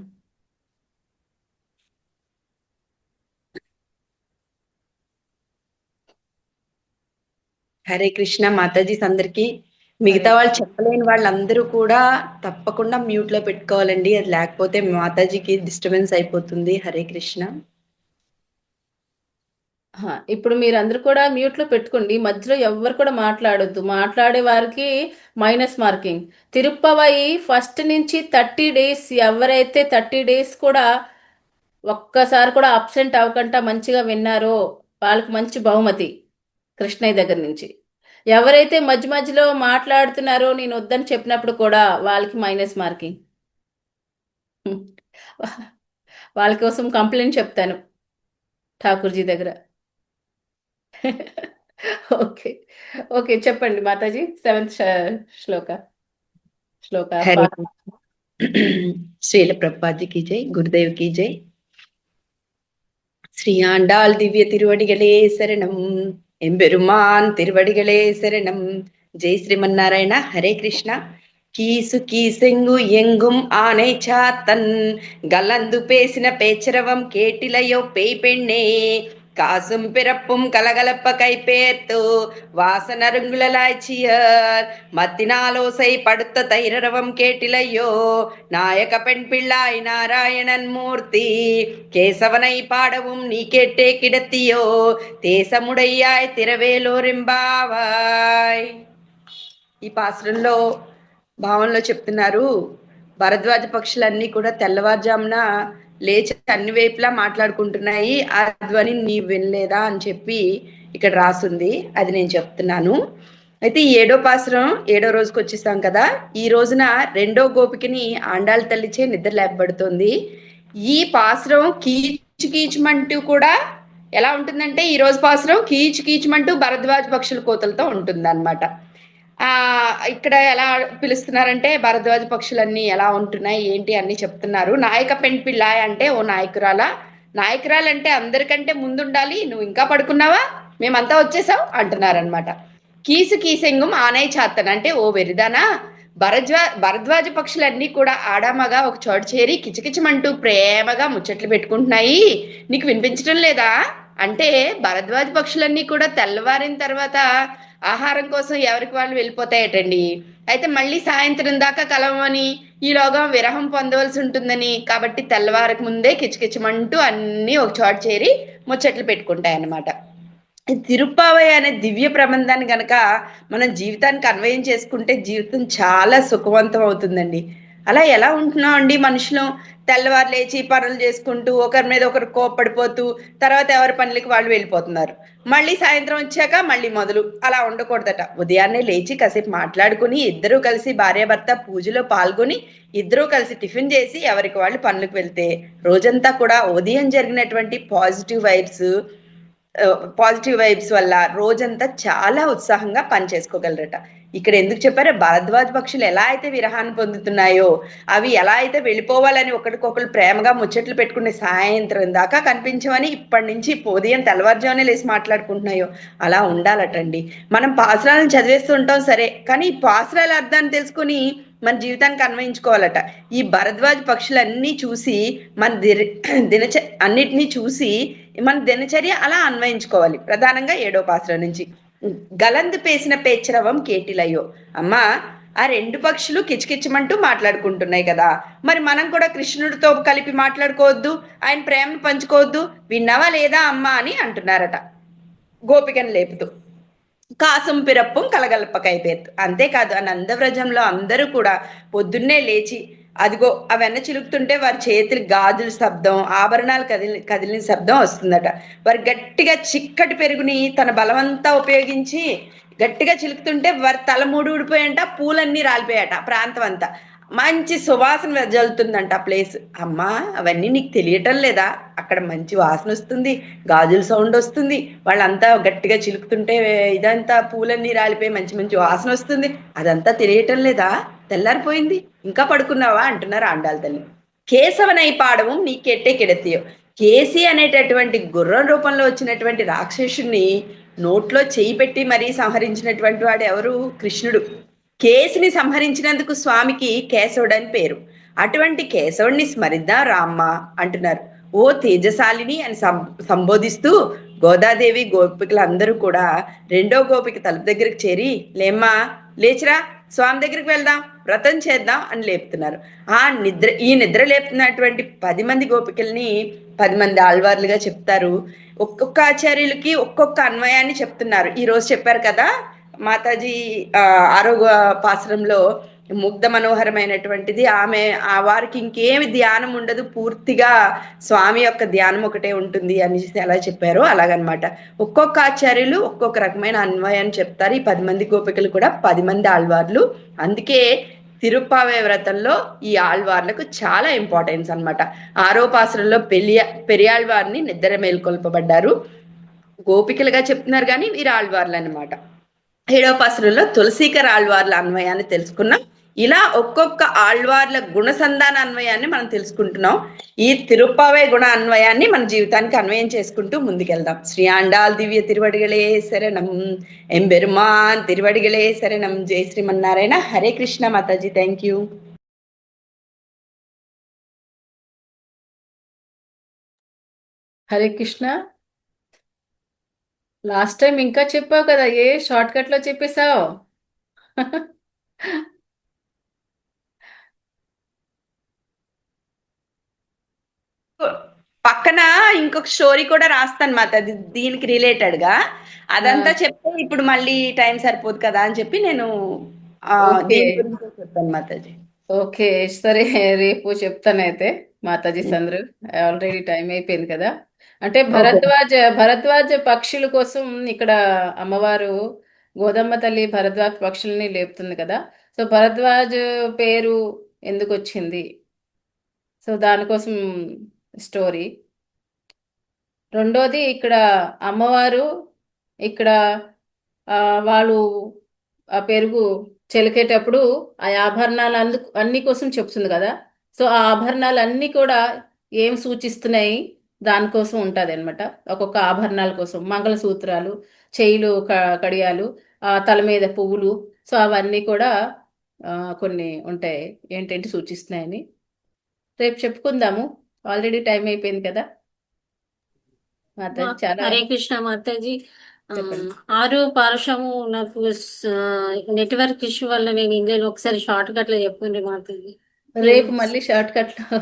హరే కృష్ణ మాతాజీస్ అందరికి. మిగతా వాళ్ళు చెప్పలేని వాళ్ళందరూ కూడా తప్పకుండా మ్యూట్ లో పెట్టుకోవాలండి, అది లేకపోతే మాతాజీకి డిస్టర్బెన్స్ అయిపోతుంది. హరే కృష్ణ. ఇప్పుడు మీరందరూ కూడా మ్యూట్ లో పెట్టుకోండి, మధ్యలో ఎవరు కూడా మాట్లాడొద్దు. మాట్లాడే వారికి మైనస్ మార్కింగ్. తిరుప్పవై ఫస్ట్ నుంచి 30 days, ఎవరైతే 30 days కూడా ఒక్కసారి కూడా అబ్సెంట్ అవ్వకుండా మంచిగా విన్నారో వాళ్ళకి మంచి బహుమతి కృష్ణయ్య దగ్గర నుంచి. ఎవరైతే మధ్య మధ్యలో మాట్లాడుతున్నారో నేను వద్దని చెప్పినప్పుడు కూడా వాళ్ళకి మైనస్ మార్కింగ్. వాళ్ళ కోసం కంప్లైంట్ చెప్తాను ఠాకూర్జీ దగ్గర. ఓకే ఓకే, చెప్పండి మాతాజీ. 7th శ్లోక. హరే శ్రీల ప్రభుపాదికి జై, గురుదేవ్ కి జై. ஸ்ரீ ஆண்டாள் திவ்ய திருவடிகளே சரணம், எம்பெருமான் திருவடிகளே சரணம். ஜெய் ஸ்ரீமன்னாராயண. ஹரே கிருஷ்ணா. கீசு கீசெங்கு எங்கும் ஆனை சாத்தன், கலந்து பேசின பேச்சரவம் கேட்டிலையோ பேய் பெண்ணே, காசும் பிறப்பும் கலகலப்ப கைப்பேர்த்து வாசனருங்குழலாய்ச்சியர், மத்தினாலோசை படுத்த தைரரவம் கேட்டிலையோ நாயக பெண் பிள்ளாய் நாராயணன் மூர்த்தி, கேசவனை பாடவும் நீ கேட்டே கிடத்தியோ தேசமுடையாய் తిరవేలోరింబావాయ్. ఈ పాశ్రంలో భావంలో చెప్తున్నారు, భరద్వాజ పక్షులన్నీ కూడా తెల్లవారుజామున లేచి అన్ని వైపులా మాట్లాడుకుంటున్నాయి, ఆ ధ్వని నీ వినలేదా అని చెప్పి ఇక్కడ రాసుంది. అది నేను చెప్తున్నాను. అయితే ఈ 7వ పాశ్రం 7వ రోజుకి వచ్చేసాం కదా. ఈ రోజున 2వ గోపికని ఆండాళ్ళ తల్లిచే నిద్ర లేపబడుతుంది. ఈ పాశ్రం కీచు కీచుమంటూ కూడా ఎలా ఉంటుందంటే, ఈ రోజు పాశ్రం కీచు కీచుమంటూ భరద్వాజ పక్షుల కోతలతో ఉంటుంది అన్నమాట. ఆ ఇక్కడ ఎలా పిలుస్తున్నారంటే భరద్వాజ పక్షులన్నీ ఎలా ఉంటున్నాయి ఏంటి అన్ని చెప్తున్నారు. నాయక పెణ్ పిల్లాయ్ అంటే ఓ నాయకురాలా, నాయకురాలంటే అందరికంటే ముందుండాలి, నువ్వు ఇంకా పడుకున్నావా, మేమంతా వచ్చేసాం అంటున్నారనమాట. కీసు కీసెంగుం ఆనై చాత్తన్ అంటే ఓ వెరిదానా, భరద్వాజ పక్షులన్నీ కూడా ఆడామగా ఒక చోట చేరి కిచకిచమంటూ ప్రేమగా ముచ్చట్లు పెట్టుకుంటున్నాయి, నీకు వినిపించడం లేదా అంటే భరద్వాజ పక్షులన్నీ కూడా తెల్లవారిన తర్వాత ఆహారం కోసం ఎవరికి వాళ్ళు వెళ్ళిపోతాయటండి. అయితే మళ్ళీ సాయంత్రం దాకా కలవమని, ఈలోగా విరహం పొందవలసి ఉంటుందని, కాబట్టి తెల్లవారక ముందే కిచకిచమంటూ అన్నీ ఒక చోట చేరి ముచ్చట్లు పెట్టుకుంటాయన్నమాట. తిరుప్పావై అనే దివ్య ప్రబంధాన్ని గనక మనం జీవితానికి అన్వయం చేసుకుంటే జీవితం చాలా సుఖవంతం అవుతుందండి. అలా ఎలా ఉంటున్నాం అండి మనుషులు, తెల్లవారు లేచి పనులు చేసుకుంటూ ఒకరి మీద ఒకరు కోప్పడిపోతూ తర్వాత ఎవరి పనులకి వాళ్ళు వెళ్ళిపోతున్నారు. మళ్ళీ సాయంత్రం వచ్చాక మళ్ళీ మొదలు. అలా ఉండకూడదట. ఉదయాన్నే లేచి కాసేపు మాట్లాడుకుని ఇద్దరూ కలిసి భార్యాభర్త పూజలో పాల్గొని ఇద్దరూ కలిసి టిఫిన్ చేసి ఎవరికి వాళ్ళు పనులకు వెళ్తే రోజంతా కూడా ఉదయం జరిగినటువంటి పాజిటివ్ వైబ్స్ వల్ల రోజంతా చాలా ఉత్సాహంగా పని చేసుకోగలరట. ఇక్కడ ఎందుకు చెప్పారో, భరద్వాజ పక్షులు ఎలా అయితే విరహాన్ని పొందుతున్నాయో, అవి ఎలా అయితే వెళ్ళిపోవాలని ఒకరికొకరు ప్రేమగా ముచ్చట్లు పెట్టుకునే సాయంత్రం దాకా కనిపించమని ఇప్పటి నుంచి ఉదయం తెల్లవారుజామునే లేసి మాట్లాడుకుంటున్నాయో అలా ఉండాలటండి. మనం పాసురాలను చదివేస్తూ ఉంటాం సరే, కానీ ఈ పాసురాల అర్థాన్ని తెలుసుకుని మన జీవితానికి అన్వయించుకోవాలట. ఈ భరద్వాజ పక్షులన్నీ చూసి మన అన్నిటినీ చూసి మన దినచర్య అలా అన్వయించుకోవాలి. ప్రధానంగా 7వ పాసురం నుంచి, గలందు పేసిన పేచరవం కేటిలయ్యో, అమ్మా ఆ రెండు పక్షులు కిచకిచమంటూ మాట్లాడుకుంటున్నాయి కదా, మరి మనం కూడా కృష్ణుడితో కలిపి మాట్లాడుకోవద్దు, ఆయన ప్రేమను పంచుకోవద్దు, విన్నావా లేదా అమ్మా అని అంటున్నారట గోపికను లేపుతూ. కాసం పిరప్పం కలగల్పకైపోయేది. అంతేకాదు ఆ నందవ్రజంలో అందరూ కూడా పొద్దున్నే లేచి అదిగో ఆ వెన్న చిలుకుతుంటే వారి చేతులు గాజుల శబ్దం, ఆభరణాలు కదిలిన శబ్దం వస్తుందట. వారు గట్టిగా చిక్కటి పెరుగుని తన బలమంతా ఉపయోగించి గట్టిగా చిలుకుతుంటే వారి తల మూడు ఊడిపోయంట, పూలన్నీ రాలిపోయాట. ఆ ప్రాంతం అంతా మంచి సువాసన వెదజల్లుతుందంట ఆ ప్లేస్. అమ్మా అవన్నీ నీకు తెలియటం లేదా, అక్కడ మంచి వాసన వస్తుంది, గాజుల సౌండ్ వస్తుంది, వాళ్ళంతా గట్టిగా చిలుకుతుంటే ఇదంతా పూలన్నీ రాలిపోయి మంచి మంచి వాసన వస్తుంది, అదంతా తెలియటం లేదా, తెల్లారిపోయింది ఇంకా పడుకున్నావా అంటున్నారు ఆండాళ్ళ తల్లి. కేశవనై పాడవం నీ కెట్టే కెడతీయో, కేసి అనేటటువంటి గుర్రం రూపంలో వచ్చినటువంటి రాక్షసుని నోట్లో చేయి పెట్టి మరీ సంహరించినటువంటి వాడు ఎవరు, కృష్ణుడు. కేసిని సంహరించినందుకు స్వామికి కేశవుడు అని పేరు. అటువంటి కేశవుడిని స్మరిద్దాం రామ్మ అంటున్నారు. ఓ తేజశాలిని అని సంబోధిస్తూ గోదాదేవి గోపికలందరూ కూడా 2వ గోపిక తలుపు దగ్గరికి చేరి, లేమ్మా లేచిరా, స్వామి దగ్గరికి వెళ్దాం, వ్రతం చేద్దాం అని లేపుతున్నారు. ఈ నిద్ర లేపుతున్నటువంటి 10 మంది గోపికల్ని 10 మంది ఆళ్వార్లుగా చెప్తారు. ఒక్కొక్క ఆచార్యులకి ఒక్కొక్క అన్వయాన్ని చెప్తున్నారు. ఈ రోజు చెప్పారు కదా మాతాజీ 6వ పాసురంలో ముగ్ధ మనోహరమైనటువంటిది. ఆమె ఆ వారికి ఇంకేమి ధ్యానం ఉండదు, పూర్తిగా స్వామి యొక్క ధ్యానం ఒకటే ఉంటుంది అని ఎలా చెప్పారో అలాగనమాట. ఒక్కొక్క ఆచార్యులు ఒక్కొక్క రకమైన అన్వయాన్ని చెప్తారు. ఈ 10 మంది గోపికలు కూడా 10 మంది ఆళ్వార్లు. అందుకే తిరుప్పావై వ్రతంలో ఈ ఆళ్వార్లకు చాలా ఇంపార్టెన్స్ అనమాట. 6వ పాసురంలో పెరియాళ్వారిని నిద్ర మేల్కొల్పబడ్డారు, గోపికలుగా చెప్తున్నారు కానీ వీరు ఆళ్వార్లు అనమాట. 7వ పాసురంలో తులసీకర ఆళ్వార్ల అన్వయాన్ని తెలుసుకున్నాం. ఇలా ఒక్కొక్క ఆళ్వార్ల గుణసంధాన అన్వయాన్ని మనం తెలుసుకుంటున్నాం. ఈ తిరుప్పావై గుణ అన్వయాన్ని మన జీవితానికి అన్వయం చేసుకుంటూ ముందుకెళ్దాం. శ్రీ ఆండాల్ దివ్య తిరువడిగళే శరణం, ఎంబెరుమాన్ తిరువడిగళే శరణం. జై శ్రీమన్నారాయణ. హరే కృష్ణ మాతాజీ. Thank you. Hare Krishna. Last time ఇంకా చెప్పావు కదా, ఏ షార్ట్ కట్ లో చెప్పేశావు. పక్కన ఇంకొక స్టోరీ కూడా రాస్తాను మాతాజీ దీనికి రిలేటెడ్ గా. అదంతా చెప్తే ఇప్పుడు మళ్ళీ టైం సరిపోదు కదా అని చెప్పి నేను ఓకే దీని గురించి చెప్తాను మాతాజీ. ఓకే సరే, రేపు చెప్తానైతే మాతాజీ సంద్రు. ఆల్రెడీ టైం అయిపోయింది కదా. అంటే ఓకే. భరద్వాజ పక్షుల కోసం ఇక్కడ అమ్మవారు గోదమ్మ తల్లి భరద్వాజ పక్షుల్ని లేపుతుంది కదా. సో భరద్వాజ్ పేరు ఎందుకు వచ్చింది, సో దానికోసం స్టోరీ. రెండోది ఇక్కడ అమ్మవారు ఇక్కడ వాళ్ళు ఆ పెరుగు చిలికేటప్పుడు ఆ ఆభరణాలు అన్ని కోసం చెప్తుంది కదా. సో ఆ ఆభరణాలు అన్నీ కూడా ఏం సూచిస్తున్నాయి దానికోసం ఉంటుంది అనమాట. ఒక్కొక్క ఆభరణాల కోసం మంగళసూత్రాలు, చేయిలు కడియాలు, తల మీద పువ్వులు, సో అవన్నీ కూడా ఆ, కొన్ని ఉంటాయి ఏంటంటే సూచిస్తున్నాయని. రేపు చెప్పుకుందాము, ఆల్రెడీ టైం అయిపోయింది కదా మాతాజీ. చాలా హరే కృష్ణ మాతాజీ. చెప్పండి. 6 పార్శ్వము నాకు నెట్వర్క్ ఇష్యూ వల్ల నేను ఇందులో ఒకసారి షార్ట్ కట్ లో చెప్పుండ్రి మాతాజీ. రేపు మళ్ళీ షార్ట్ కట్ లో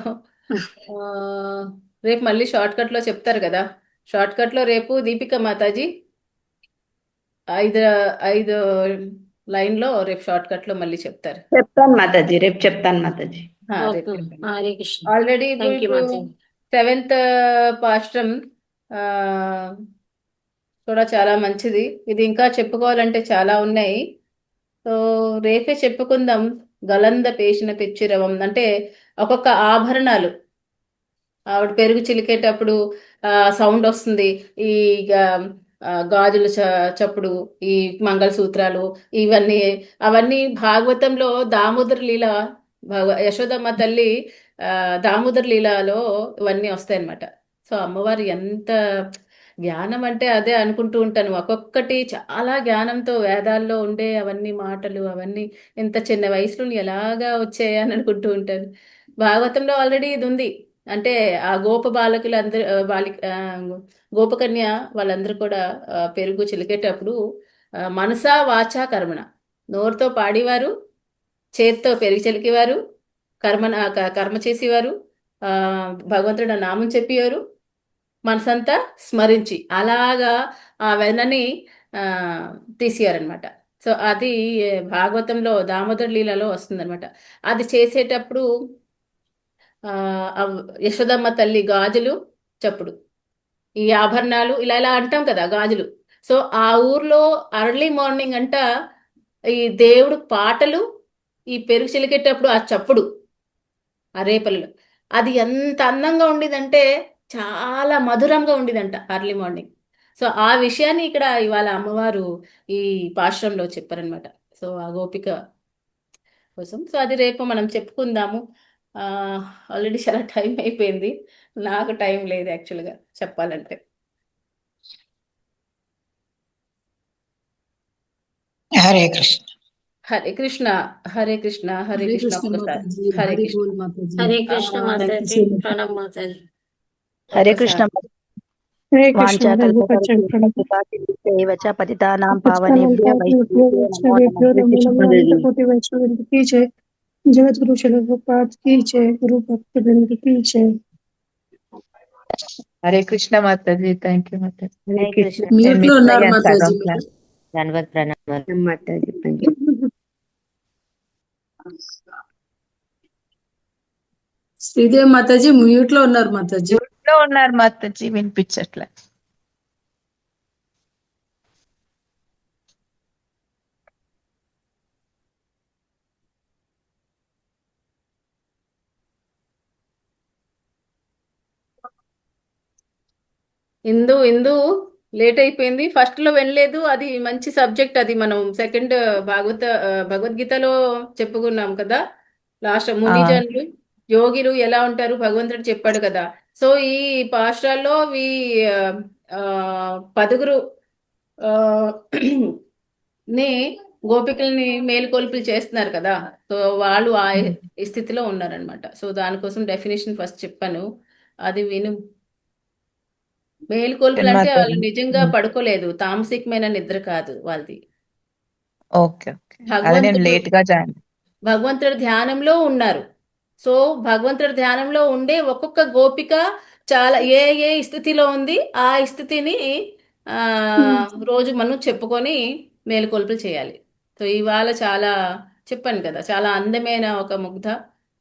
రేపు మళ్ళీ షార్ట్ కట్ లో చెప్తారు కదా. షార్ట్ కట్ లో రేపు దీపిక మాతాజీ 5 లైన్ లో రేపు షార్ట్ కట్ లో మళ్ళీ చెప్తారు. చెప్తాను మాతాజీ, రేపు చెప్తాను మాతాజీ. రేపు ఓకే. చెప్పండి. Hare Krishna. Already thank you ఇప్పుడు మాతాజీ. 7th పాశ్రం కూడా చాలా మంచిది. ఇది ఇంకా చెప్పుకోవాలంటే చాలా ఉన్నాయి. సో రేపే చెప్పుకుందాం. గలంద పేసిన పెచ్చిరవం అంటే ఒక్కొక్క ఆభరణాలు ఆవిడ పెరుగు చిలికేటప్పుడు సౌండ్ వస్తుంది. ఈ గాజుల చప్పుడు, ఈ మంగళసూత్రాలు, ఇవన్నీ అవన్నీ భాగవతంలో దామోదర లీల, యశోదమ్మ తల్లి దామోదర లీలలో ఇవన్నీ వస్తాయన్నమాట. సో అమ్మవారు ఎంత జ్ఞానం అంటే అదే అనుకుంటూ ఉంటాను. ఒక్కొక్కటి చాలా జ్ఞానంతో వేదాల్లో ఉండే అవన్నీ మాటలు అవన్నీ ఇంత చిన్న వయసులో ఎలాగా వచ్చాయా అని అనుకుంటూ ఉంటాను. భాగవతంలో ఆల్రెడీ ఇది ఉంది. అంటే ఆ గోప బాలకులు అందరు గోపకన్య వాళ్ళందరూ కూడా పెరుగు చిలికేటప్పుడు మనసా వాచా కర్మణ, నోరుతో పాడేవారు, చేతితో పెరుగు చిలికేవారు, కర్మ చేసేవారు, భగవంతుడు నామం చెప్పేవారు, మనసంతా స్మరించి అలాగా ఆ వెన్నని తీసేయారనమాట. సో అది భాగవతంలో దామోదర లీలలో వస్తుందన్నమాట. అది చేసేటప్పుడు యశోదమ్మ తల్లి గాజులు చప్పుడు, ఈ ఆభరణాలు ఇలా ఇలా అంటాం కదా గాజులు. సో ఆ ఊర్లో అర్లీ మార్నింగ్ అంట ఈ దేవుడు పాటలు, ఈ పెరుగు చిలికేటప్పుడు ఆ చప్పుడు, ఆ రేపల్లో అది ఎంత అందంగా ఉండేదంటే చాలా మధురంగా ఉండేదంట అర్లీ మార్నింగ్. సో ఆ విషయాన్ని ఇక్కడ ఇవాళ అమ్మవారు ఈ పాశ్రంలో చెప్పారనమాట. సో ఆ గోపిక కోసం. సో అది రేపు మనం చెప్పుకుందాము. ఆల్రెడీ చాలా టైం అయిపోయింది. నాకు టైం లేదు యాక్చువల్గా చెప్పాలంటే. హరే కృష్ణ. హరే కృష్ణ. హరే కృష్ణ. హరే హరే కృష్ణ. కృష్ణ ఒక్కసారి మాతాజీ, హరే హరి కృష్ణ. బోల్ మాతాజీ. హరే కృష్ణ థ్యాంక్ యూ మాతాజీ. So much. ప్రణామ్ మాతాజీ. హరే కృష్ణ ఒక్కసారి హరే కృష్ణ వాంఛాకల్పతరుభ్యశ్చ పతితానాం పతితానాం పావనేభ్యో పావనేభ్యో వైష్ణవేభ్యో నమో వైష్ణవేభ్యో నమః. नमो नमः। कोटि वैष्णववृंद की जय। जगत गुरु श्री प्रभुपाद की जय। गुरु भक्त वृंद की जय। హరే కృష్ణ మాతాజీ, థ్యాంక్ యూ మాతాజీ. హరే కృష్ణ. నేను మ్యూట్ లో మిస్ ఉన్నారు అయ్యాను మాతాజీ సగం మీరు. క్లాస్. ధన్యవాద ప్రణామాలు. మాతాజీ. శ్రీదేవి మాతాజీ మ్యూట్ లో ఉన్నారు మాతాజీ. లో ఉన్నారు మాతాజీ, వినిపించట్లే. ఇందు ఇందు లేట్ అయిపోయింది. ఫస్ట్ లో వెళ్ళలేదు. అది మంచి సబ్జెక్ట్. అది మనం సెకండ్ భగవద్గీతలో చెప్పుకున్నాం కదా. లాస్ట్ మునిజనులు యోగిలు ఎలా ఉంటారు భగవంతుడు చెప్పాడు కదా. సో ఈ పాశ్రాల్లో ఈ 10 ని గోపికల్ని మేలుకొల్పులు చేస్తున్నారు కదా. సో వాళ్ళు ఆ స్థితిలో ఉన్నారనమాట. సో దానికోసం డెఫినేషన్ ఫస్ట్ చెప్పాను, అది విను. మేలుకొల్పులు అంటే వాళ్ళు నిజంగా పడుకోలేదు, తామసికమైన నిద్ర కాదు వాళ్ళది. ఓకే ఓకే, అదే నేను లేట్ గా జాయిన్. భగవంతుడి ధ్యానంలో ఉన్నారు. సో భగవంతుడి ధ్యానంలో ఉండే ఒక్కొక్క గోపిక చాలా ఏ ఏ స్థితిలో ఉంది ఆ స్థితిని రోజు మనం చెప్పుకొని మేలుకొల్పులు చేయాలి. సో ఇవాళ చాలా చెప్పాను కదా, చాలా అందమైన ఒక ముగ్ధ,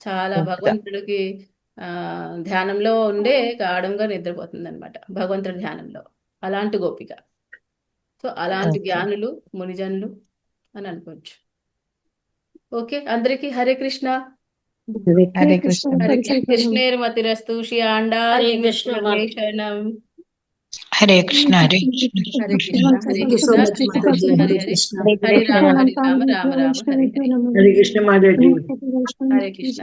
చాలా భగవంతుడికి ధ్యానంలో ఉండే గాఢంగా నిద్రపోతుంది అనమాట భగవంతుడి ధ్యానంలో. అలాంటి గోపిక. సో అలాంటి జ్ఞానులు మునిజనులు అని అనుకోవచ్చు. ఓకే, అందరికీ హరే కృష్ణ. హరే కృష్ణ. హరే కృష్ణేర్ మతిరస్తు శ్రీ ఆండా హరే కృష్ణ. శరణం. Hare Krishna Hare Krishna Hare Krishna Krishna Krishna Hare Thank you Krishna so much, Krishna Mataji. Krishna Hare Hare Hare Krishna. Hare Hare Krishna Rama Hare Rama Rama Rama Hare Hare Hare Krishna Mataji. Hare Krishna